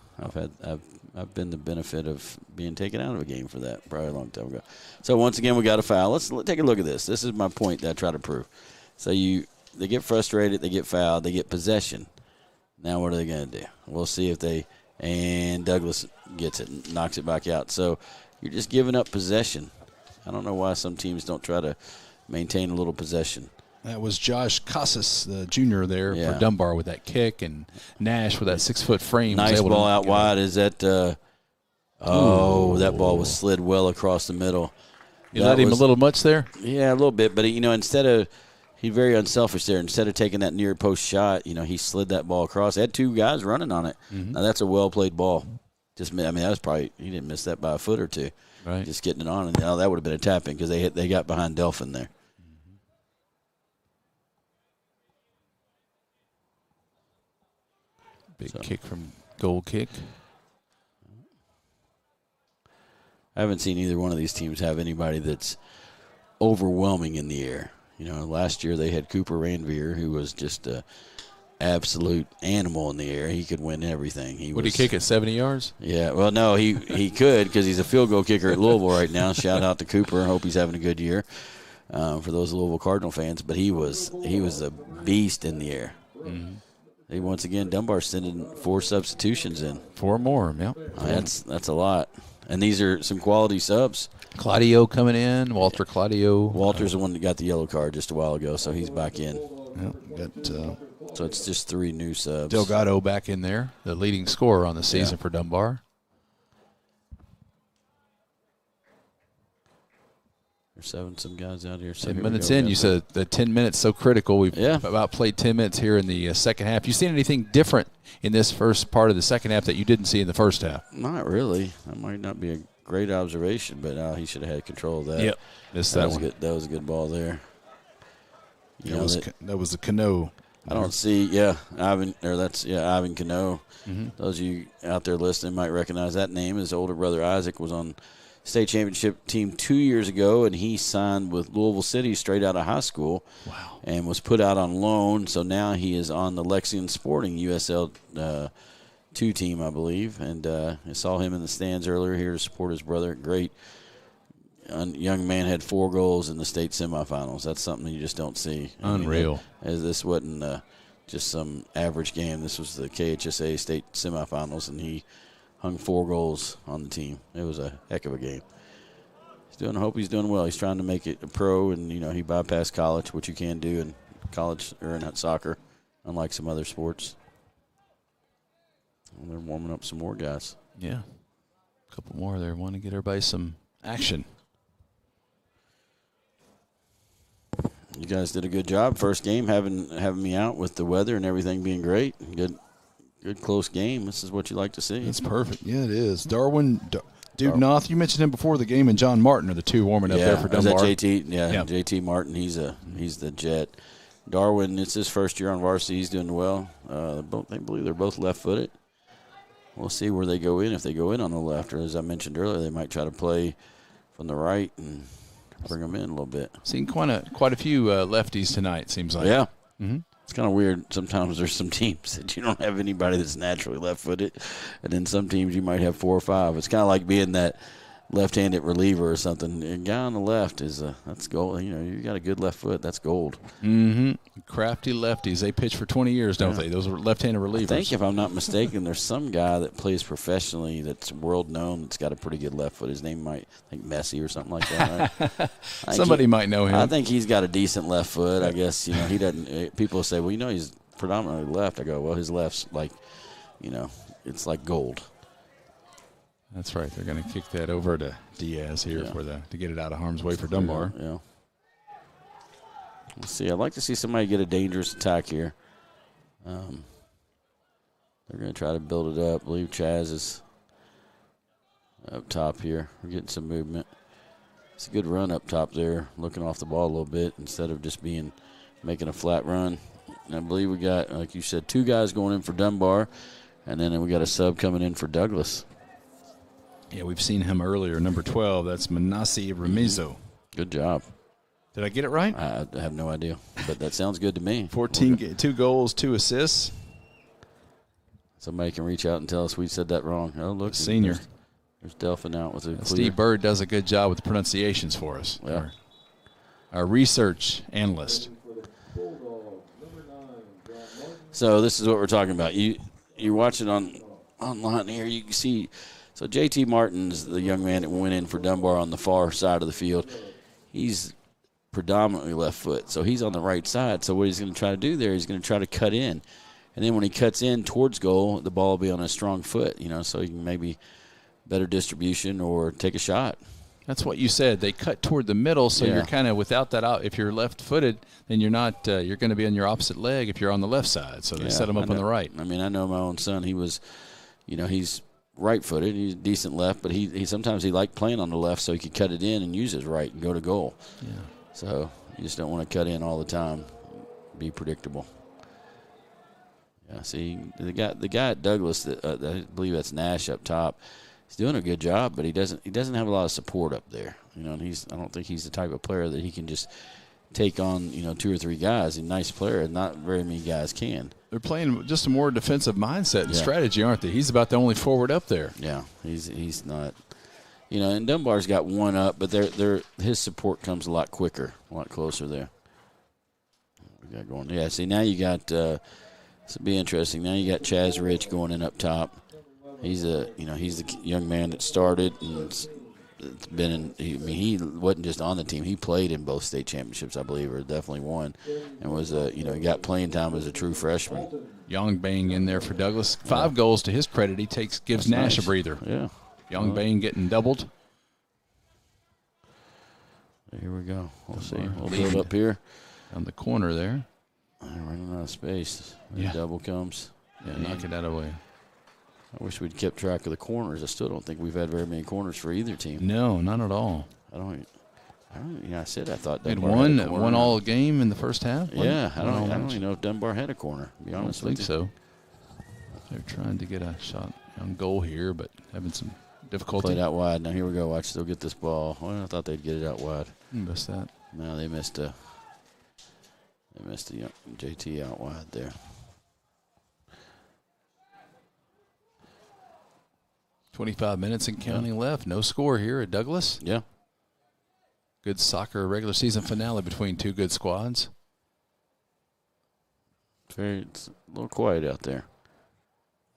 I've been the benefit of being taken out of a game for that probably a long time ago. So once again, we got a foul. Let's take a look at this. This is my point that I try to prove. So they get frustrated, they get fouled, they get possession. Now what are they going to do? We'll see if and Douglas gets it, knocks it back out. So you're just giving up possession. I don't know why some teams don't try to maintain a little possession. That was Josh Casas, the junior there for Dunbar with that kick, and Nash with that 6-foot frame. Nice ball out wide. Is that that ball was slid well across the middle. You let him a little much there? Yeah, a little bit. But, instead of – he's very unselfish there. Instead of taking that near post shot, he slid that ball across. They had two guys running on it. Mm-hmm. Now, that's a well-played ball. That was probably – he didn't miss that by a foot or two. Right. Just getting it on. And that would have been a tap-in because they got behind Delphin there. Big kick from goal kick. I haven't seen either one of these teams have anybody that's overwhelming in the air. Last year they had Cooper Ranvier, who was just an absolute animal in the air. He could win everything. Would he kick at 70 yards? Yeah, well, no, he could because he's a field goal kicker at Louisville right now. Shout out to Cooper. Hope he's having a good year for those Louisville Cardinal fans. But he was a beast in the air. Mm-hmm. Once again, Dunbar sending 4 substitutions in. 4 more, yeah. That's a lot. And these are some quality subs. Claudio coming in, Walter Claudio. Walter's the one that got the yellow card just a while ago, so he's back in. So it's just 3 new subs. Delgado back in there, the leading scorer on the season for Dunbar. There's some guys out here. So 10 minutes in, you said the 10 minutes so critical. We've about played 10 minutes here in the second half. You seen anything different in this first part of the second half that you didn't see in the first half? Not really. That might not be a great observation, but he should have had control of that. Yep, missed that one. That was a good ball there. That was the Cano. I don't see, Ivan Cano. Mm-hmm. Those of you out there listening might recognize that name. His older brother Isaac was on state championship team 2 years ago, and he signed with Louisville City straight out of high school. Wow. And was put out on loan, so now he is on the Lexington Sporting USL 2 team, I believe. And I saw him in the stands earlier here to support his brother. Great young man, had 4 goals in the state semifinals. That's something you just don't see. Unreal. This wasn't just some average game. This was the KHSA state semifinals, and he hung 4 goals on the team. It was a heck of a game. I hope he's doing well. He's trying to make it a pro, and, he bypassed college, which you can do in college or in soccer, unlike some other sports. Well, they're warming up some more guys. Yeah. A couple more there. Want to get everybody some action. You guys did a good job. First game, having me out with the weather and everything being great. Good close game. This is what you like to see. It's perfect. Yeah, it is. Dude Noth, you mentioned him before the game, and John Martin are the 2 warming up there for Dunbar. Is that JT? Yeah, JT Martin. He's the jet. Darwin, it's his first year on varsity. He's doing well. I believe they're both left-footed. We'll see where they go in. If they go in on the left, or as I mentioned earlier, they might try to play from the right and bring them in a little bit. Seen quite a few lefties tonight, seems like. Yeah. Mm-hmm. It's kind of weird. Sometimes there's some teams that you don't have anybody that's naturally left-footed, and then some teams you might have 4 or 5. It's kind of like being that left-handed reliever or something. A guy on the left is that's gold. You got a good left foot. That's gold. Mm-hmm. Crafty lefties. They pitch for 20 years, don't they? Those are left-handed relievers. I think, if I'm not mistaken, there's some guy that plays professionally that's world-known that's got a pretty good left foot. His name might, Messi or something like that. Right? Somebody might know him. I think he's got a decent left foot. I guess, he doesn't – people say, well, he's predominantly left. I go, well, his left's like, it's like gold. That's right. They're going to kick that over to Diaz here to get it out of harm's way for Dunbar. Yeah. Let's see. I'd like to see somebody get a dangerous attack here. They're going to try to build it up. I believe Chaz is up top here. We're getting some movement. It's a good run up top there, looking off the ball a little bit instead of just making a flat run. And I believe we got, like you said, 2 guys going in for Dunbar, and then we got a sub coming in for Douglas. Yeah, we've seen him earlier, number 12. That's Manasi Remizo. Good job. Did I get it right? I have no idea, but that sounds good to me. 2 goals, 2 assists. Somebody can reach out and tell us we said that wrong. Oh, look. Senior. There's Delphin out with a clear. Steve Bird does a good job with the pronunciations for us. Yeah. Our research analyst. So this is what we're talking about. You're watching online here. You can see. So JT Martin's the young man that went in for Dunbar on the far side of the field. He's predominantly left foot, so he's on the right side. So what he's going to try to do there, he's going to try to cut in. And then when he cuts in towards goal, the ball will be on a strong foot, so he can maybe better distribution or take a shot. That's what you said. They cut toward the middle, so you're kind of without that out. If you're left-footed, then you're not. You're going to be on your opposite leg if you're on the left side. So they set him up on the right. I mean, I know my own son. He was, he's right-footed. He's decent left, but he sometimes he liked playing on the left so he could cut it in and use his right and go to goal. Yeah. So you just don't want to cut in all the time. Be predictable. Yeah. See, the guy at Douglas, I believe that's Nash up top. He's doing a good job, but he doesn't have a lot of support up there. And I don't think he's the type of player that he can just take on 2 or 3 guys. He's a nice player, and not very many guys can. They're playing just a more defensive mindset and strategy, aren't they? He's about the only forward up there. Yeah, he's not. And Dunbar's got one up, but his support comes a lot quicker, a lot closer there. We got going. Yeah, see now you got. This will be interesting. Now you got Chaz Rich going in up top. He's he's the young man that started and it's been in. He wasn't just on the team. He played in both state championships, I believe, or definitely won, and was he got playing time as a true freshman. Young Bang in there for Douglas. 5 goals to his credit. He gives Nash a breather. Yeah. Young Bang getting doubled. Here we go. We'll see. We'll build up here on the corner there. Running out of space. Yeah. Double comes. Yeah, knock it out of the way. I wish we'd kept track of the corners. I still don't think we've had very many corners for either team. No, not at all. I said I thought Dunbar had one all game in the first half. Yeah, I don't even know if Dunbar had a corner. To be honest with you. I don't think so. They're trying to get a shot on goal here, but having some difficulty. Played out wide. Now here we go. Watch, they'll get this ball. Well, I thought they'd get it out wide. Missed that. No, they missed a JT out wide there. 25 minutes and counting left. No score here at Douglas. Yeah. Good soccer regular season finale between 2 good squads. It's a little quiet out there.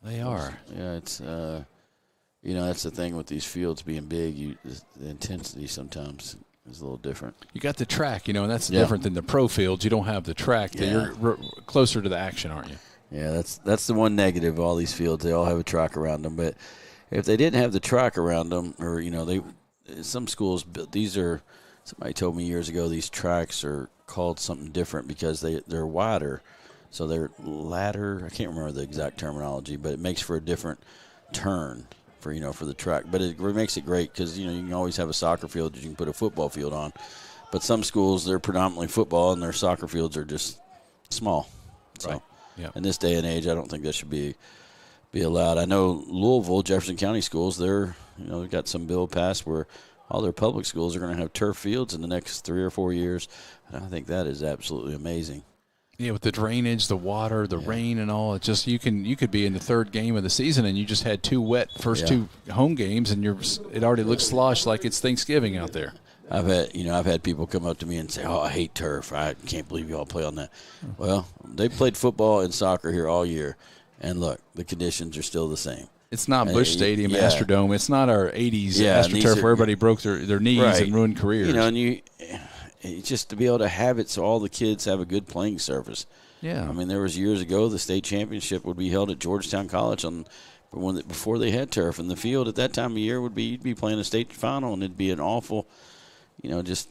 They are. Yeah, it's that's the thing with these fields being big. The intensity sometimes is a little different. You got the track, and that's different than the pro fields. You don't have the track. Yeah. You're closer to the action, aren't you? Yeah, that's the one negative of all these fields. They all have a track around them, but if they didn't have the track around them, or some schools, somebody told me years ago, these tracks are called something different because they're wider, so they're ladder. I can't remember the exact terminology, but it makes for a different turn for the track. But it makes it great because you can always have a soccer field that you can put a football field on, but some schools they're predominantly football and their soccer fields are just small. So right. Yeah. In this day and age, I don't think that should be allowed. I know Louisville, Jefferson County schools, they've got some bill passed where all their public schools are going to have turf fields in the next 3 or 4 years. And I think that is absolutely amazing. Yeah, with the drainage, the water, the rain, and all, it's just you could be in the 3rd game of the season and you just had 2 wet first 2 home games and it already looks slosh like it's Thanksgiving out there. I've had people come up to me and say, "Oh, I hate turf. I can't believe you all play on that." Well, they played football and soccer here all year. And look, the conditions are still the same. It's not Busch Stadium, Astrodome. It's not our 80s AstroTurf where everybody broke their knees and ruined careers. And you just to be able to have it so all the kids have a good playing surface. Yeah. I mean, there was years ago the state championship would be held at Georgetown College before they had turf. And the field at that time of year you'd be playing a state final, and it'd be an awful, just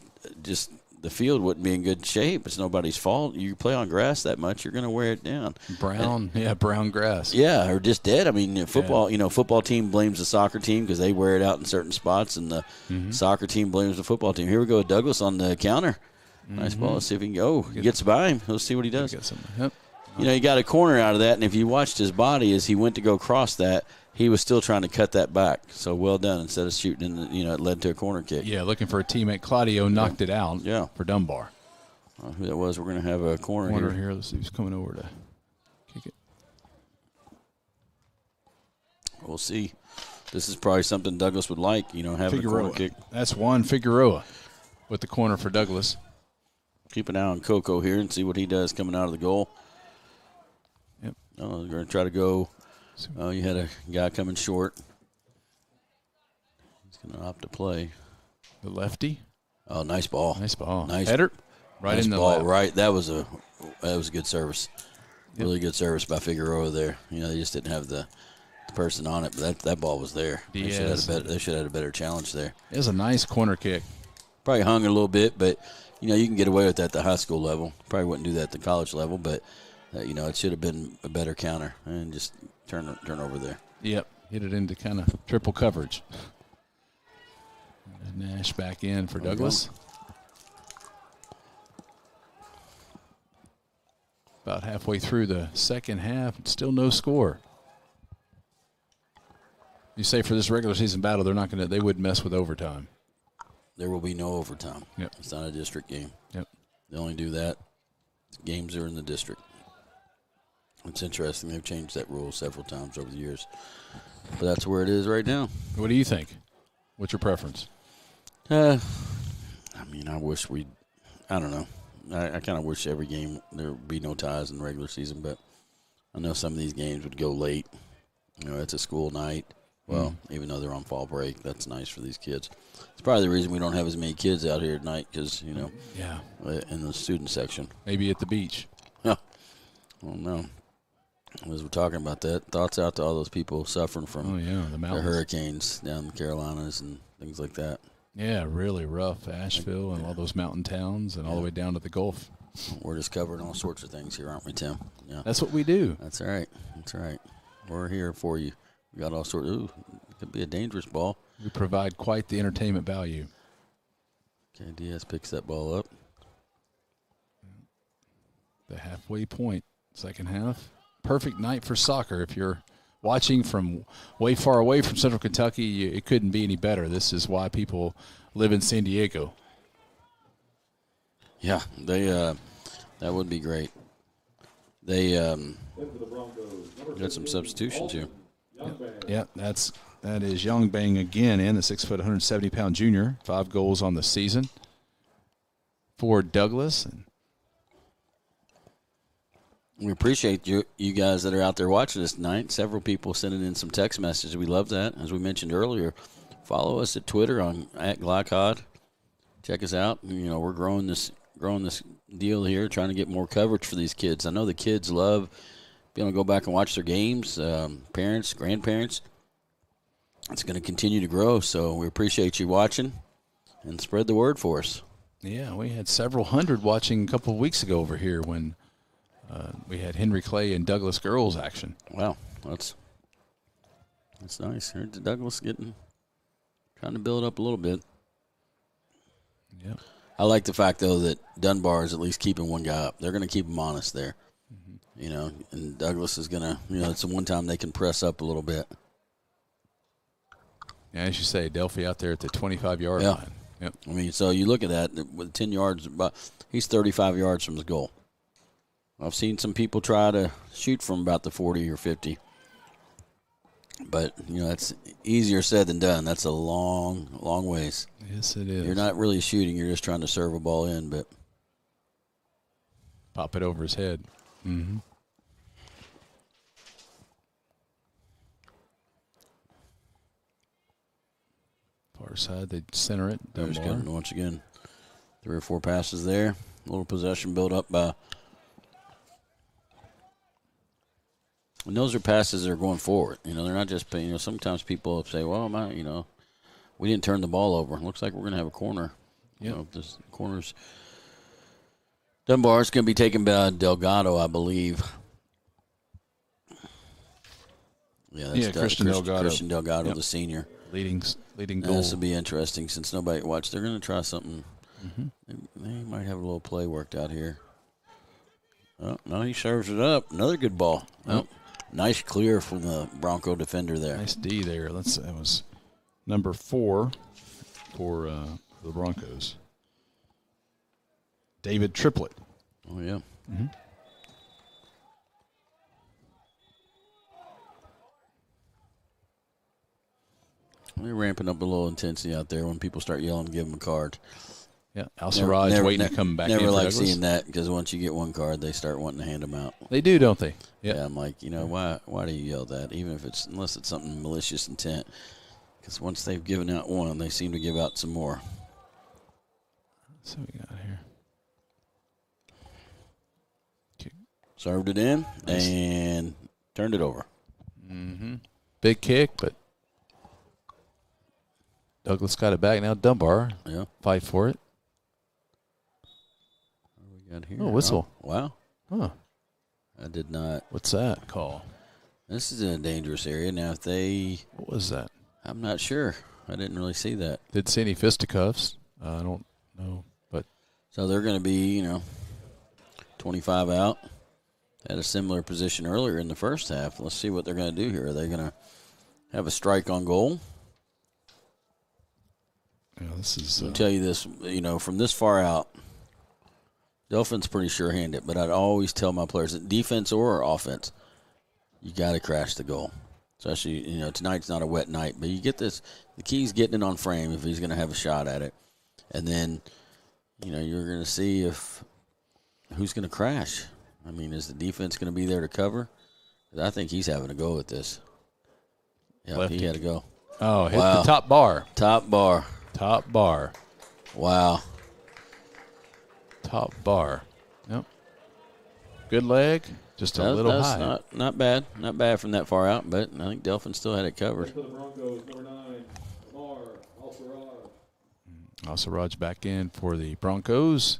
the field wouldn't be in good shape. It's nobody's fault. You play on grass that much, you're going to wear it down. Brown grass. Yeah, or just dead. I mean, football. You know, football team blames the soccer team because they wear it out in certain spots, and the soccer team blames the football team. Here we go with Douglas on the counter. Nice ball. Let's see if he can go. He gets by him. Let's see what he does. Yep. You know, he got a corner out of that, and if you watched his body as he went to go cross that, he was still trying to cut that back. So well done. Instead of shooting, it led to a corner kick. Yeah, looking for a teammate. Claudio knocked it out for Dunbar. Who that was, we're going to have a corner here. Let's see who's coming over to kick it. We'll see. This is probably something Douglas would like, having a corner kick. That's Juan Figueroa with the corner for Douglas. Keep an eye on Coco here and see what he does coming out of the goal. Yep. Oh, they're going to try to go. Oh, you had a guy coming short. He's going to opt to play. The lefty. Oh, nice ball. Nice ball. Nice header. Right nice in the ball. lap. Right. That was a good service. Yep. Really good service by Figueroa there. They just didn't have the person on it, but that ball was there. They should have had a better challenge there. It was a nice corner kick. Probably hung a little bit, but you can get away with that at the high school level. Probably wouldn't do that at the college level, but it should have been a better counter and just turn over there. Yep, hit it into kind of triple coverage. Nash back in for Douglas. About halfway through the second half, still no score. You say for this regular season battle, they wouldn't mess with overtime. There will be no overtime. Yep. It's not a district game. Yep. They only do that. Games are in the district. It's interesting. They've changed that rule several times over the years. But that's where it is right now. What do you think? What's your preference? I wish I don't know. I kind of wish every game there would be no ties in the regular season, but I know some of these games would go late. It's a school night. Well, even though they're on fall break, that's nice for these kids. It's probably the reason we don't have as many kids out here at night because, in the student section. Maybe at the beach. Yeah. Well, no. As we're talking about that, thoughts out to all those people suffering from the hurricanes down in the Carolinas and things like that. Yeah, really rough. Asheville and all those mountain towns and all the way down to the Gulf. We're just covering all sorts of things here, aren't we, Tim? Yeah. That's what we do. That's all right. That's right. We're here for you. We got all sorts. Ooh, it could be a dangerous ball. We provide quite the entertainment value. Okay, Diaz picks that ball up. The halfway point, second half. Perfect night for soccer. If you're watching from way far away from Central Kentucky, it couldn't be any better. This is why people live in San Diego. Yeah, they that would be great. They got some substitutions here. Yeah, that is Young Bang again in the 6 foot, 170-pound junior. 5 goals on the season for Douglas. We appreciate you guys that are out there watching us tonight. Several people sending in some text messages. We love that. As we mentioned earlier, follow us at Twitter @Glycod. Check us out. We're growing this deal here, trying to get more coverage for these kids. I know the kids love being able to go back and watch their games. Parents, grandparents. It's going to continue to grow, so we appreciate you watching and spread the word for us. Yeah, we had several hundred watching a couple of weeks ago over here when we had Henry Clay and Douglas girls action. Wow, that's nice. Here's Douglas trying to build up a little bit. Yep. I like the fact, though, that Dunbar is at least keeping one guy up. They're going to keep him honest there. And Douglas is going to, it's the one time they can press up a little bit. Yeah, as you say, Delphi out there at the 25-yard line. Yep. So you look at that, with 10 yards, he's 35 yards from his goal. I've seen some people try to shoot from about the 40 or 50. But, that's easier said than done. That's a long, long ways. Yes, it is. You're not really shooting. You're just trying to serve a ball in, but. Pop it over his head. Mm-hmm. Far side, they center it. There's good. Once again, 3 or 4 passes there. A little possession built up by. And those are passes that are going forward. They're not just, sometimes people say, well, we didn't turn the ball over. It looks like we're going to have a corner. Yep. This corner's Dunbar's going to be taken by Delgado, I believe. Yeah, that's Christian Delgado. Christian Delgado, the senior. Leading goal. This will be interesting since nobody watched. They're going to try something. Mm-hmm. They might have a little play worked out here. Oh, no, he serves it up. Another good ball. Oh, nice clear from the Bronco defender there. Nice D there. That was number 4 for the Broncos. David Triplett. Oh, yeah. Mm-hmm. They're ramping up a little intensity out there when people start yelling, give them a card. Yeah, Al-Siraj waiting to come back in for Never like Douglas. seeing that because once you get one card, they start wanting to hand them out. They do, don't they? Yep. Yeah, I'm like, why do you yell that? Even if unless it's something malicious intent. Because once they've given out one, they seem to give out some more. So we got here. Served it in and turned it over. Mm-hmm. Big kick, but Douglas got it back. Now Dunbar. Yeah. Fight for it. What do we got here? Oh, whistle. Oh, wow. Huh. I did not. What's that call? This is in a dangerous area. Now, if they. What was that? I'm not sure. I didn't really see that. Didn't see any fisticuffs. I don't know. But so they're going to be, 25 out. Had a similar position earlier in the first half. Let's see what they're going to do here. Are they going to have a strike on goal? Yeah, this is. I'll tell you this, from this far out, Delphin's pretty sure-handed, but I'd always tell my players that defense or offense, you got to crash the goal. Especially, tonight's not a wet night, but you get this. The key's getting it on frame if he's going to have a shot at it. And then, you're going to see who's going to crash. I mean, is the defense going to be there to cover? I think he's having a go at this. Yeah, he had to go. Oh, hit the top bar. Top bar. Top bar. Wow. Top bar. Yep. Good leg. Just a little high. Not bad. Not bad from that far out, but I think Delphin still had it covered. For the Broncos, number 9, Lamar Al-Siraj. Al-Siraj back in for the Broncos.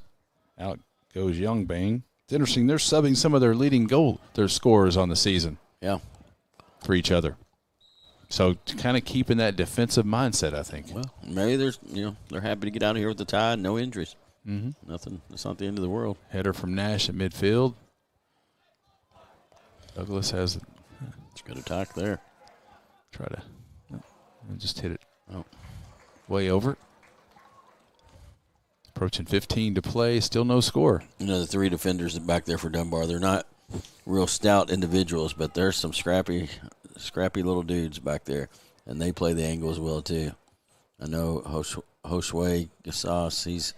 Out goes Youngbang. It's interesting. They're subbing some of their their scorers on the season. Yeah. For each other. So kind of keeping that defensive mindset, I think. Well, maybe they're happy to get out of here with the tie, no injuries. Mm-hmm. Nothing. It's not the end of the world. Header from Nash at midfield. Douglas has it. It's a good attack there. Try to just hit it way over. Approaching 15 to play. Still no score. The 3 defenders back there for Dunbar, they're not real stout individuals, but there's some scrappy little dudes back there, and they play the angle as well too. I know Josue Gasas,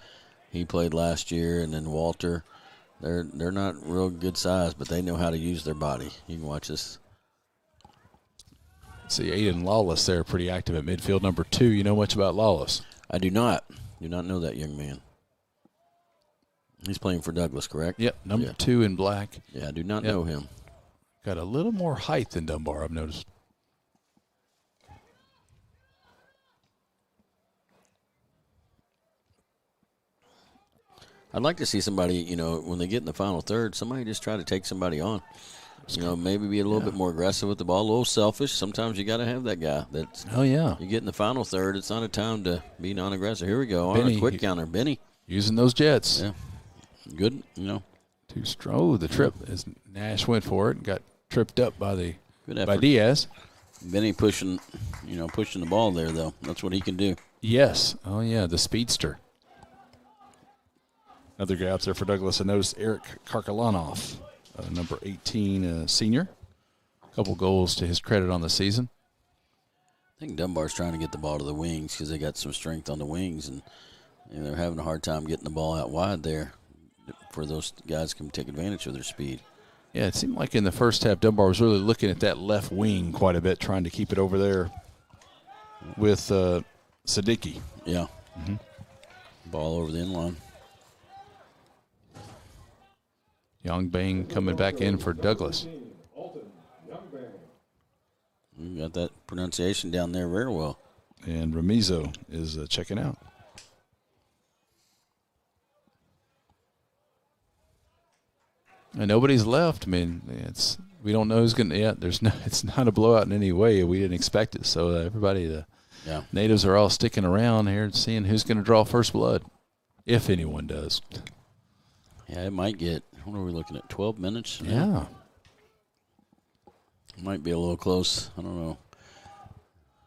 he played last year, and then Walter. They're not real good size, but they know how to use their body. You can watch this. See Aiden Lawless there, pretty active at midfield. Number 2. You know much about Lawless? I do not. Do not know that young man. He's playing for Douglas, correct? Yep, number 2 in black. Yeah, I do not know him. Got a little more height than Dunbar, I've noticed. I'd like to see somebody, when they get in the final third, somebody just try to take somebody on. Maybe be a little bit more aggressive with the ball, a little selfish. Sometimes you got to have that guy. You get in the final third, it's not a time to be non-aggressive. Here we go. Benny, a quick counter. Benny. Using those jets. Yeah. Good, Too strong. The trip as Nash went for it and got tripped up by by Diaz. Benny pushing the ball there, though. That's what he can do. Yes. Oh, yeah, the speedster. Another guy out there for Douglas. I noticed Eric Karkalanov, number 18 senior. A couple goals to his credit on the season. I think Dunbar's trying to get the ball to the wings because they got some strength on the wings, and they're having a hard time getting the ball out wide there for those guys can take advantage of their speed. Yeah, it seemed like in the first half, Dunbar was really looking at that left wing quite a bit, trying to keep it over there with Siddiqui. Yeah. Mm-hmm. Ball over the inline. Youngbang coming back in for Douglas. You got that pronunciation down there very well. And Remizo is checking out. And nobody's left. I mean, we don't know who's going to. Yeah, it's not a blowout in any way. We didn't expect it. So everybody, the natives are all sticking around here and seeing who's going to draw first blood, if anyone does. Yeah, it might get. What are we looking at? 12 minutes. Yeah. Might be a little close. I don't know.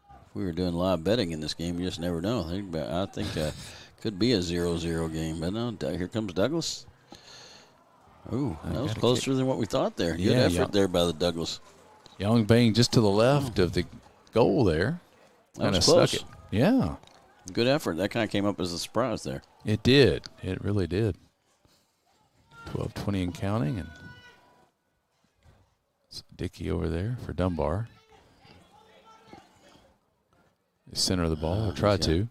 If we were doing live betting in this game, you just never know. I think could be a 0-0 game. But no, here comes Douglas. Ooh, that was closer than what we thought there. Good effort there by the Douglas. Young Bang just to the left of the goal there. That was close. Stuck it. Yeah. Good effort. That kind of came up as a surprise there. It did. It really did. 12-20 and counting. And it's Dickey over there for Dunbar. The center of the ball, or try to.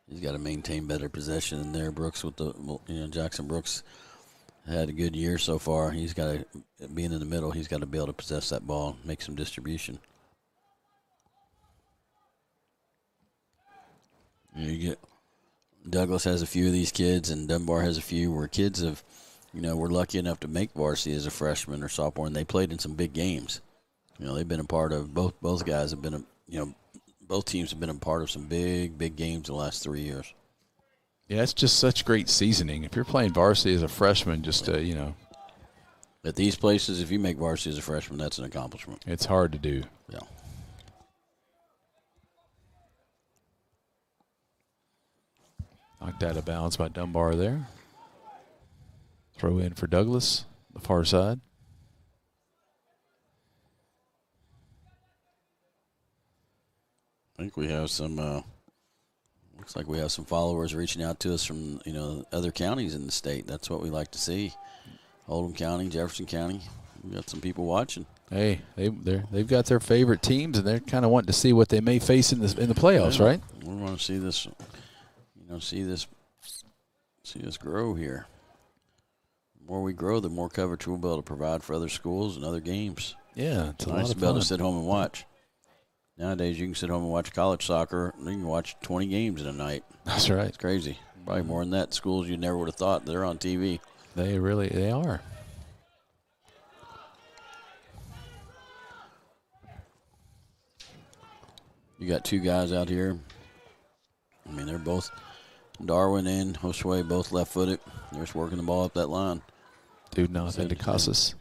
He's got to maintain better possession in there. Brooks Jackson Brooks had a good year so far. He's got to, being in the middle, he's got to be able to possess that ball, make some distribution. Douglas has a few of these kids, and Dunbar has a few where kids have, were lucky enough to make varsity as a freshman or sophomore, and they played in some big games. They've been a part of both guys have been, both teams have been a part of some big games in the last 3 years. Yeah, it's just such great seasoning. If you're playing varsity as a freshman, just at these places, if you make varsity as a freshman, that's an accomplishment. It's hard to do. Yeah. Knocked out of bounds by Dunbar there. Throw in for Douglas, the far side. I think we have some. Looks like we have some followers reaching out to us from other counties in the state. That's what we like to see. Oldham County, Jefferson County. We got some people watching. Hey, they've got their favorite teams, and they're kind of wanting to see what they may face in the playoffs, right? We want to see this. See this grow here. The more we grow, the more coverage we'll be able to provide for other schools and other games. Yeah, it's nice to be able to sit home and watch. Nowadays, you can sit home and watch college soccer. You can watch 20 games in a night. That's right. It's crazy. Probably more than that. Schools you never would have thought they're on TV. They are. You got two guys out here. I mean, they're both Darwin and Josue, both left-footed. They're just working the ball up that line. Dude, nothing to Casas.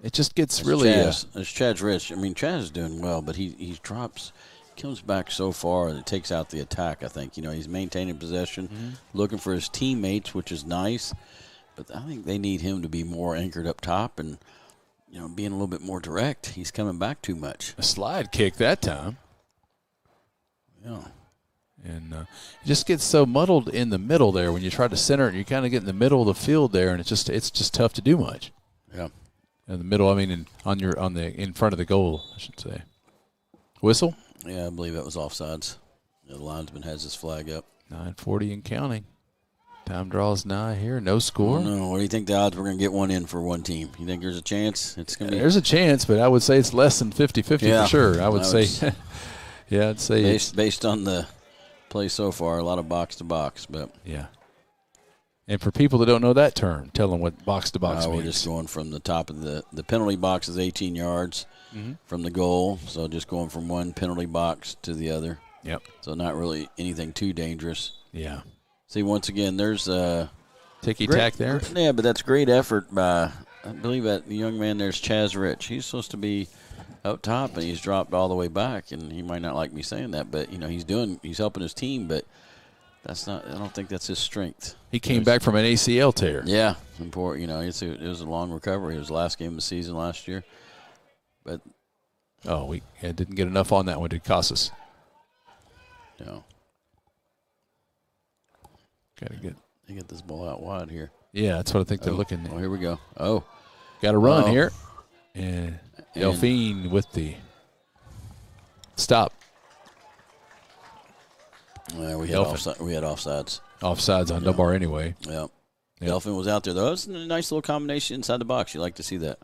It just gets really. It's Chad's Rich. I mean, Chad is doing well, but he comes back so far that it takes out the attack, I think. He's maintaining possession, looking for his teammates, which is nice. But I think they need him to be more anchored up top and, being a little bit more direct. He's coming back too much. A slide kick that time. Yeah. And it just gets so muddled in the middle there when you try to center it. You kind of get in the middle of the field there, and it's just tough to do much. Yeah. In the middle, I mean, in front of the goal, I should say. Whistle? Yeah, I believe that was offsides. The linesman has his flag up. 9:40 and counting. Time draws nigh here. No score. No. What do you think the odds we're going to get one in for one team? You think there's a chance? It's going to be. There's a chance, but I would say it's less than 50-50 for sure. I would say. Yeah, I'd say based on the play so far, a lot of box to box, but yeah. And for people that don't know that term, tell them what box to box means. We're just going from the top of the penalty box is 18 yards from the goal, so just going from one penalty box to the other. Yep. So not really anything too dangerous. Yeah. See, once again, there's a ticky-tack there. Yeah, but that's great effort by, I believe that young man there's Chaz Rich. He's supposed to be up top, and he's dropped all the way back, and he might not like me saying that, but he's helping his team, but that's not. I don't think that's his strength. He came back from an ACL tear. Yeah, important. It was a long recovery. It was the last game of the season last year, but we didn't get enough on that one to Casas. No. Got to get this ball out wide here. Yeah, that's what I think they're looking at. Oh, here we go. Oh, got to run here, and Delphine with the stop. Yeah, we had offsides. Offsides on Dunbar anyway. Yeah. Delphine was out there, though. It was a nice little combination inside the box. You like to see that.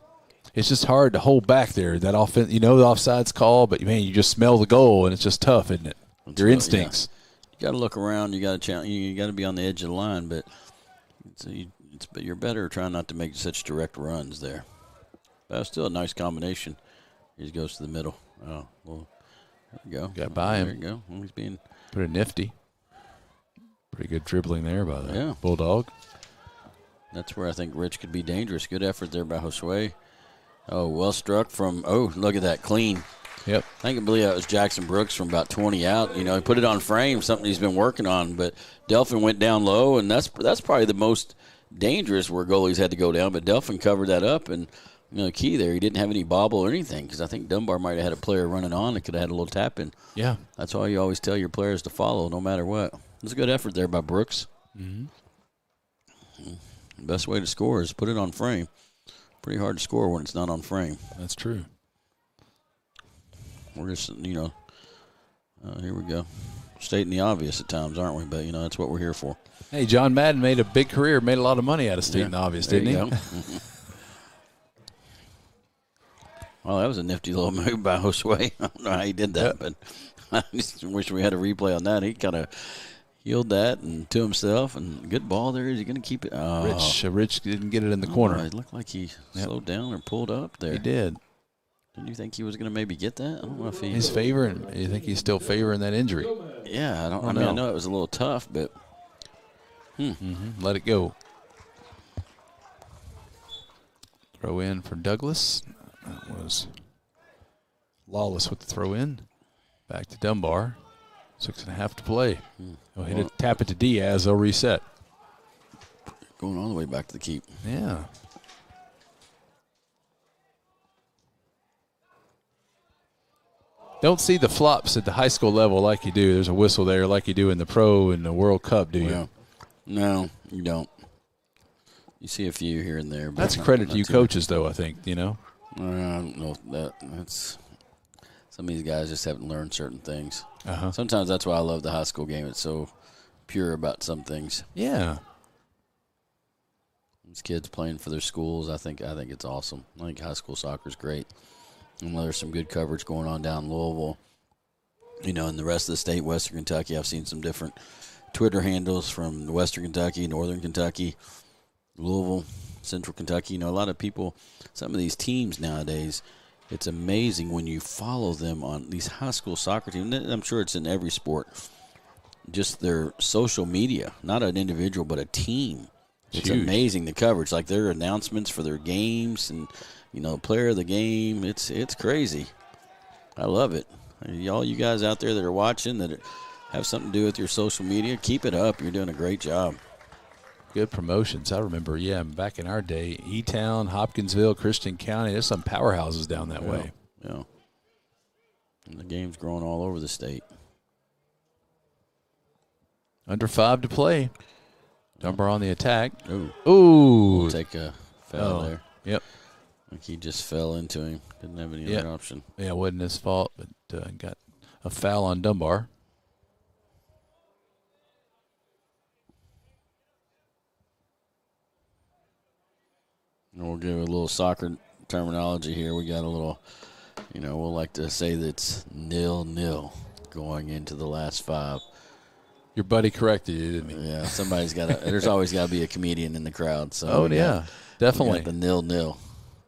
It's just hard to hold back there. That offense, the offsides call, but, man, you just smell the goal, and it's just tough, isn't it? Your instincts. Yeah. You got to look around. You got to challenge. You got to be on the edge of the line, but But you're better trying not to make such direct runs there. But that's still a nice combination. He just goes to the middle. Oh, well, there we go. Got by him. There you go. Well, he's being pretty nifty. Pretty good dribbling there by the Yeah. Bulldog. That's where I think Rich could be dangerous. Good effort there by Josue. Oh, well struck from, look at that, clean. Yep. I can believe that was Jackson Brooks from about 20 out. You know, he put it on frame, something he's been working on. But Delphin went down low, and that's probably the most dangerous where goalies had to go down. But Delphin covered that up, and, key there, he didn't have any bobble or anything because I think Dunbar might have had a player running on that could have had a little tap in. Yeah. That's why you always tell your players to follow no matter what. It was a good effort there by Brooks. Mm-hmm. The best way to score is put it on frame. Pretty hard to score when it's not on frame. That's true. We're just, here we go. Stating the obvious at times, aren't we? But, that's what we're here for. Hey, John Madden made a big career, made a lot of money out of stating the obvious, didn't he? Go. Well, that was a nifty little move by Josue. I don't know how he did that, but I just wish we had a replay on that. He kind of healed that and to himself, and good ball there. Is he going to keep it? Oh. Rich didn't get it in the corner. It looked like he slowed down or pulled up there. He did. Didn't you think he was going to maybe get that? I don't know if he's favoring. You think he's still favoring that injury? Yeah, I know it was a little tough, but let it go. Throw in for Douglas. That was Lawless with the throw in. Back to Dunbar. 6.5 to play. They'll hit it, tap it to Diaz. They'll reset. Going all the way back to the keep. Yeah. Don't see the flops at the high school level like you do. There's a whistle there like you do in the pro and the World Cup, do you? Yeah. No, you don't. You see a few here and there. But that's credit to you coaches, though, I think, I don't know if that's some of these guys just haven't learned certain things. Uh-huh. Sometimes that's why I love the high school game. It's so pure about some things. Yeah. These kids playing for their schools, I think it's awesome. I think high school soccer is great. And there's some good coverage going on down in Louisville. In the rest of the state, Western Kentucky, I've seen some different Twitter handles from Western Kentucky, Northern Kentucky, Louisville, Central Kentucky. A lot of people, some of these teams nowadays, it's amazing when you follow them on these high school soccer teams. I'm sure it's in every sport. Just their social media, not an individual, but a team. It's huge. Amazing, the coverage, like their announcements for their games and, player of the game. It's crazy. I love it. All you guys out there that are watching that have something to do with your social media, keep it up. You're doing a great job. Good promotions. I remember, back in our day, E-Town, Hopkinsville, Christian County, there's some powerhouses down that way. Yeah. And the game's growing all over the state. Under 5 to play. Dunbar on the attack. Ooh. Ooh. We'll take a foul there. Yep. Like he just fell into him. Didn't have any other option. Yeah, it wasn't his fault, but got a foul on Dunbar. And we'll give a little soccer terminology here. We got a little, we'll like to say that it's 0-0 going into the last 5. Your buddy corrected you, didn't he? Yeah, somebody's got to. There's always got to be a comedian in the crowd. So oh yeah, definitely the 0-0.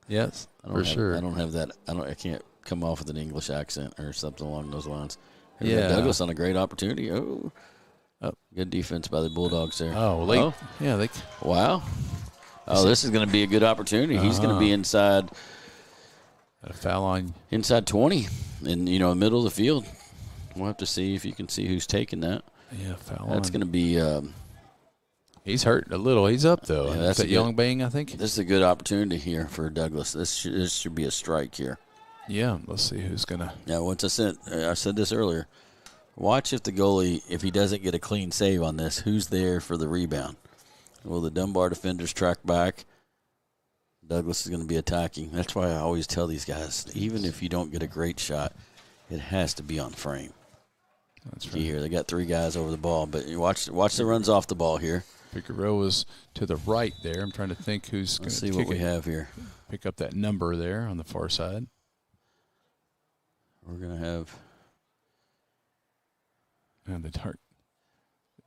Yes, for sure. I don't have that. I can't come off with an English accent or something along those lines. Yeah, Douglas on a great opportunity. Oh, good defense by the Bulldogs there. Oh, late. Yeah, wow. Oh, this is going to be a good opportunity. He's going to be inside. A foul on inside 20, in the middle of the field. We'll have to see if you can see who's taking that. Yeah, foul. That's going to be. He's hurt a little. He's up though. Yeah, that's a Young Bang, I think. This is a good opportunity here for Douglas. This should be a strike here. Yeah, let's see who's gonna. Yeah, once I said this earlier. Watch if the goalie, if he doesn't get a clean save on this, who's there for the rebound? Will the Dunbar defenders track back? Douglas is going to be attacking. That's why I always tell these guys, even if you don't get a great shot, it has to be on frame. That's right. Here, they got 3 guys over the ball, but you watch the runs off the ball here. Figueroa was to the right there. I'm trying to think who's going to see what we have here. Pick up that number there on the far side. We're going to have. And the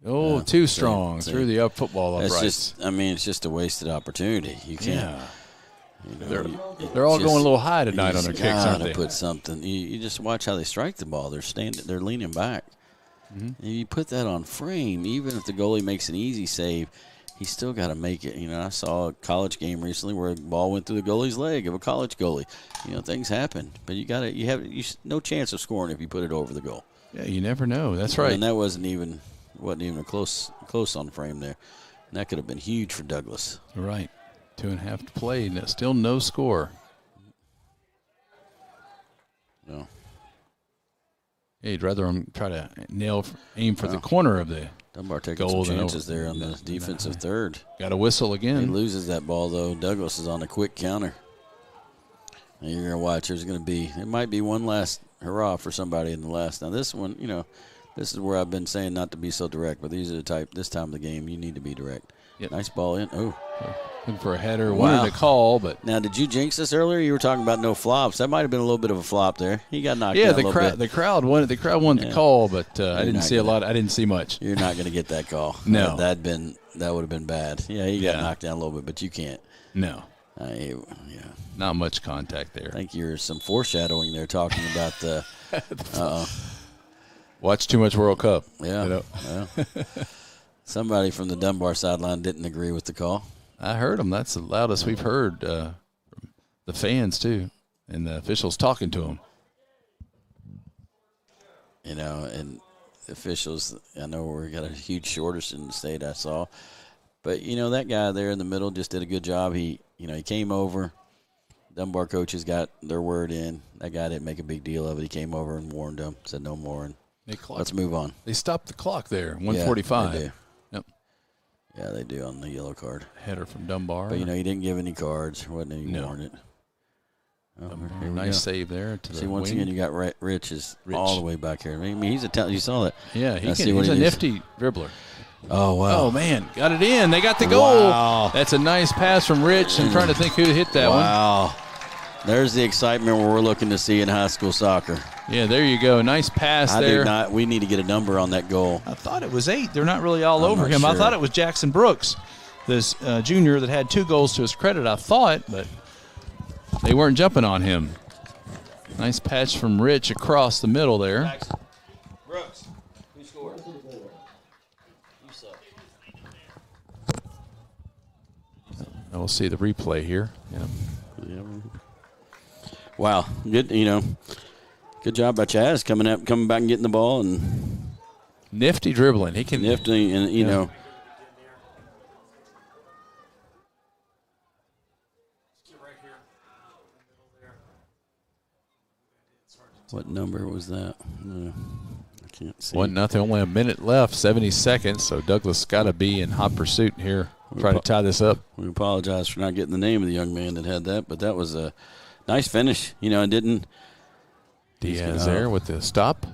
Oh, too strong. Threw the football uprights. It's just a wasted opportunity. You can't. Yeah. They're all going a little high tonight on their kicks, aren't they? Put something. You just watch how they strike the ball. They're leaning back. And you put that on frame, even if the goalie makes an easy save, he's still got to make it. I saw a college game recently where a ball went through the goalie's leg of a college goalie. Things happen, but you have no chance of scoring if you put it over the goal. Yeah, you never know. That's right. And that wasn't even a close on frame there. And that could have been huge for Douglas. Right. 2.5 to play. Still no score. No. Yeah, you'd rather him try to aim for the corner of the Dunbar taking some chances there on the defensive third. Got a whistle again. He loses that ball, though. Douglas is on a quick counter. And you're going to watch. It might be one last hurrah for somebody in the last. Now, this one, this is where I've been saying not to be so direct, but these are this time of the game, you need to be direct. Yep. Nice ball in. Oh. Looking for a header. Wow. Wanted to call, but. Now, did you jinx this earlier? You were talking about no flops. That might have been a little bit of a flop there. He got knocked out a little bit. The crowd wanted the call, but I didn't see a lot. I didn't see much. You're not going to get that call. No. That would have been bad. Yeah, he got knocked down a little bit, but you can't. No. Not much contact there. I think you're some foreshadowing there talking about the watch too much World Cup. Yeah. Somebody from the Dunbar sideline didn't agree with the call. I heard them. That's the loudest we've heard from the fans, too, and the officials talking to them. And the officials, I know we got a huge shortage in the state, I saw. But, that guy there in the middle just did a good job. He came over. Dunbar coaches got their word in. That guy didn't make a big deal of it. He came over and warned them, said no more, and let's move on. They stopped the clock there, 1:45. Yeah, they do. Yep. Yeah, they do on the yellow card. Header from Dunbar. But, he didn't give any cards. There wasn't any warning. Nice save there. Once again, you got Rich all the way back here. He's a talent. You saw that. Yeah, he's a nifty dribbler. Oh, wow. Oh, man. Got it in. They got the goal. Wow. That's a nice pass from Rich. I'm trying to think who hit that one. Wow. There's the excitement we're looking to see in high school soccer. Yeah, there you go. Nice pass there. We need to get a number on that goal. I thought it was 8. They're not really all over him. Sure. I thought it was Jackson Brooks, this junior that had 2 goals to his credit, I thought, but they weren't jumping on him. Nice patch from Rich across the middle there. Jackson. Brooks, who scored? You suck. We'll see the replay here. Yeah. Wow, good. Good job by Chaz coming back and getting the ball and nifty dribbling. He can nifty and know. What number was that? I can't see. 1-0. Only a minute left. 70 seconds. So Douglas got to be in hot pursuit here. Try to tie this up. We apologize for not getting the name of the young man that had that, but that was a nice finish. It didn't. Diaz there with the stop.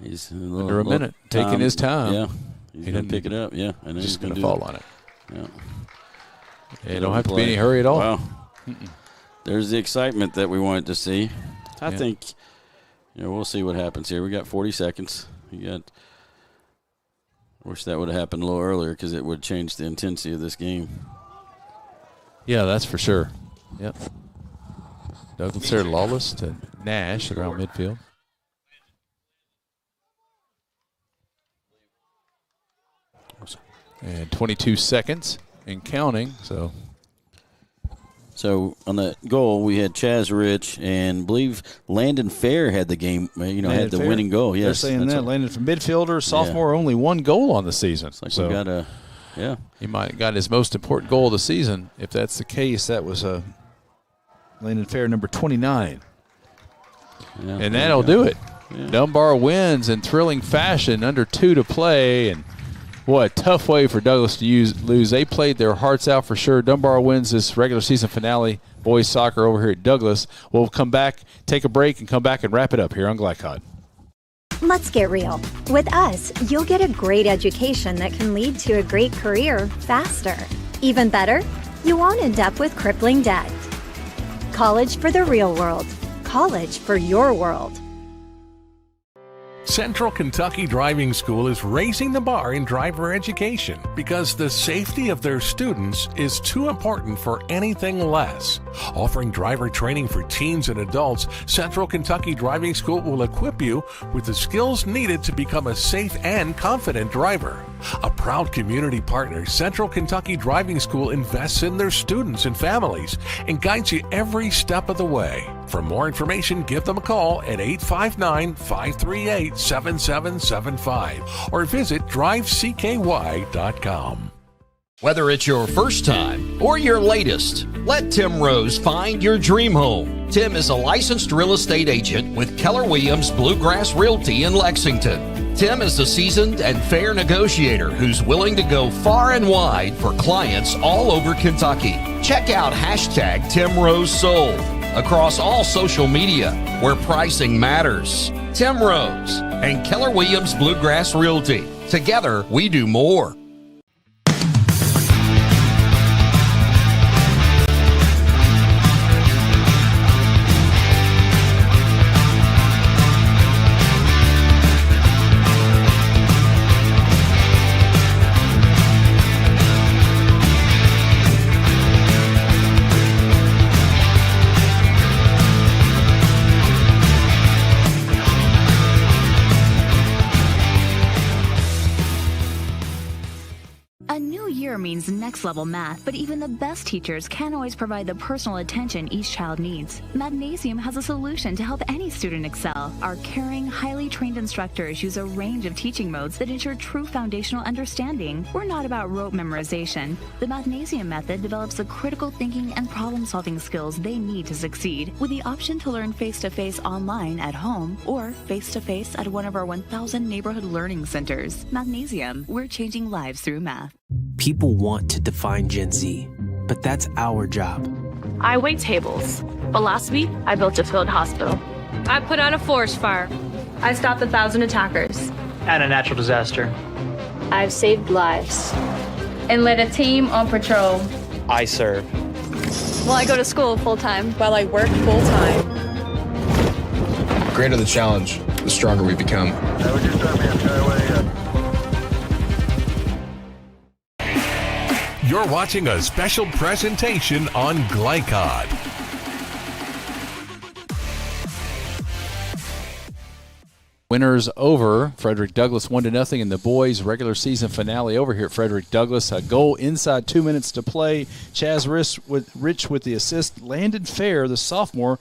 He's under a minute, taking his time. Yeah, he's going to pick it up. Yeah, and just going to fall on it. Yeah, you don't have to be in any hurry at all. Wow. There's the excitement that we wanted to see. I think, we'll see what happens here. We got 40 seconds. Wish that would have happened a little earlier because it would change the intensity of this game. Yeah, that's for sure. Yep. Douglas there, Lawless to Nash around midfield. And 22 seconds and counting. So on the goal, we had Chaz Rich, and I believe Landon Fair had the game, had the winning goal. Yes, they're saying that. Landon from midfielder, sophomore, only 1 goal on the season. It's like we got he might have got his most important goal of the season. If that's the case, that was Landon Fair, number 29. Yeah, and that'll do it. Yeah. Dunbar wins in thrilling fashion, under 2 to play, and what a tough way for Douglas to lose. They played their hearts out for sure. Dunbar wins this regular season finale, boys soccer over here at Douglas. We'll come back, take a break, and come back and wrap it up here on Glycod. Let's get real. With us, you'll get a great education that can lead to a great career faster. Even better, you won't end up with crippling debt. College for the real world. College for your world. Central Kentucky Driving School is raising the bar in driver education because the safety of their students is too important for anything less. Offering driver training for teens and adults, Central Kentucky Driving School will equip you with the skills needed to become a safe and confident driver. A proud community partner, Central Kentucky Driving School invests in their students and families and guides you every step of the way. For more information, give them a call at 859-538-7775 or visit drivecky.com. Whether it's your first time or your latest, let Tim Rose find your dream home. Tim is a licensed real estate agent with Keller Williams Bluegrass Realty in Lexington. Tim is a seasoned and fair negotiator who's willing to go far and wide for clients all over Kentucky. Check out hashtag Tim Rose Sold across all social media where pricing matters. Tim Rose and Keller Williams Bluegrass Realty. Together, we do more. Means next level math, but even the best teachers can't always provide the personal attention each child needs. Magnesium has a solution to help any student excel. Our caring, highly trained instructors use a range of teaching modes that ensure true foundational understanding. We're not about rote memorization. The Magnesium method develops the critical thinking and problem-solving skills they need to succeed, with the option to learn face-to-face online at home or face-to-face at one of our 1,000 neighborhood learning centers. Magnesium, we're changing lives through math. People want to define Gen Z, but that's our job. I wait tables, but last week I built a field hospital. I put out a forest fire. I stopped 1,000 attackers. And a natural disaster. I've saved lives. And led a team on patrol. I serve. Well, I go to school full-time while I work full-time. The greater the challenge, the stronger we become. You're watching a special presentation on Glycod. Winners over. Frederick Douglass 1-0 in the boys' regular season finale over here at Frederick Douglass. A goal inside 2 minutes to play. Chaz Rich with the assist. Landon Fair, the sophomore,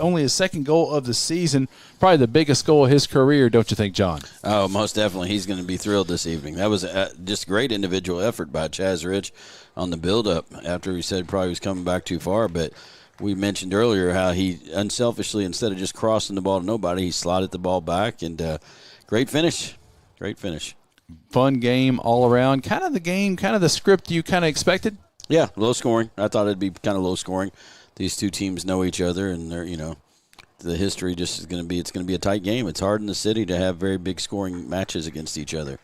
only his second goal of the season. Probably the biggest goal of his career, don't you think, John? Oh, most definitely. He's going to be thrilled this evening. That was just great individual effort by Chaz Rich on the build-up after he said probably was coming back too far. But we mentioned earlier how he unselfishly, instead of just crossing the ball to nobody, he slotted the ball back. And great finish. Great finish. Fun game all around. Kind of the script you kind of expected? Yeah, low scoring. I thought it'd be kind of low scoring. These two teams know each other, and they're, the history just is going to be, it's going to be a tight game. It's hard in the city to have very big scoring matches against each other.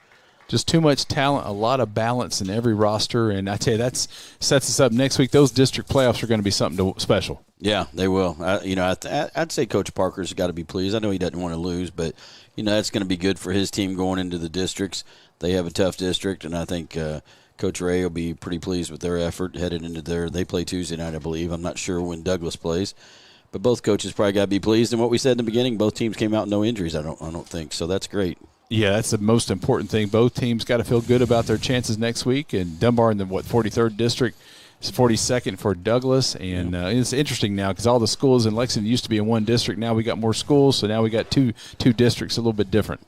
Just too much talent, a lot of balance in every roster, and I tell you, that sets us up next week. Those district playoffs are going to be something special. Yeah, they will. I'd say Coach Parker's got to be pleased. I know he doesn't want to lose, but that's going to be good for his team going into the districts. They have a tough district, and I think Coach Ray will be pretty pleased with their effort headed into they play Tuesday night, I believe. I'm not sure when Douglas plays, but both coaches probably got to be pleased. And what we said in the beginning, both teams came out with no injuries. I don't think so. That's great. Yeah, that's the most important thing. Both teams got to feel good about their chances next week. And Dunbar in the 43rd district is 42nd for Douglas. And it's interesting now because all the schools in Lexington used to be in one district. Now we got more schools, so now we got two districts a little bit different.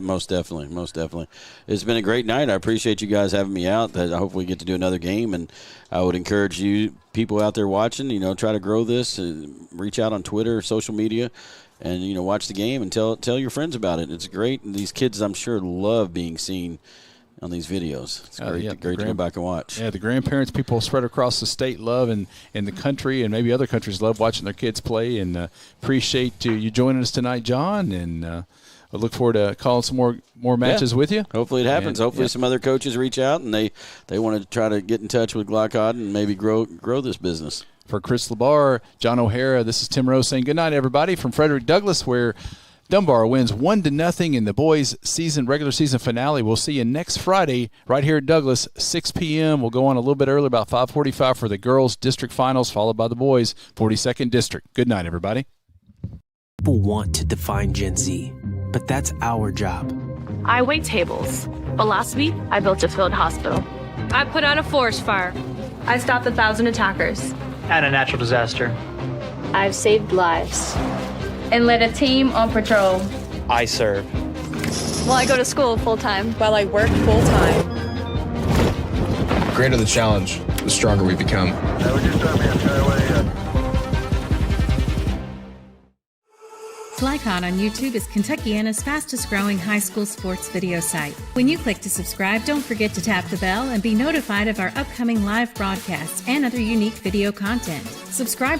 Most definitely. It's been a great night. I appreciate you guys having me out. I hope we get to do another game. And I would encourage you people out there watching, try to grow this. Reach out on Twitter, social media. And, watch the game and tell your friends about it. It's great. And these kids, I'm sure, love being seen on these videos. It's great to go back and watch. Yeah, the grandparents, people spread across the state love and the country, and maybe other countries love watching their kids play. And appreciate you joining us tonight, John. And I look forward to calling some more matches with you. Hopefully it happens. Hopefully some other coaches reach out and they want to try to get in touch with Glycod and maybe grow this business. For Chris LeBar, John O'Hara, this is Tim Rose saying good night, everybody, from Frederick Douglass, where Dunbar wins 1-0 in the boys' regular season finale. We'll see you next Friday right here at Douglas, 6 p.m. We'll go on a little bit early, about 5:45 for the girls' district finals, followed by the boys' 42nd district. Good night, everybody. People want to define Gen Z, but that's our job. I wait tables, but last week I built a field hospital. I put out a forest fire. I stopped 1,000 attackers. And a natural disaster. I've saved lives. And led a team on patrol. I serve. Well, I go to school full-time while I work full-time. The greater the challenge, the stronger we become. Flycon on YouTube is Kentuckiana's fastest growing high school sports video site. When you click to subscribe, don't forget to tap the bell and be notified of our upcoming live broadcasts and other unique video content. Subscribe for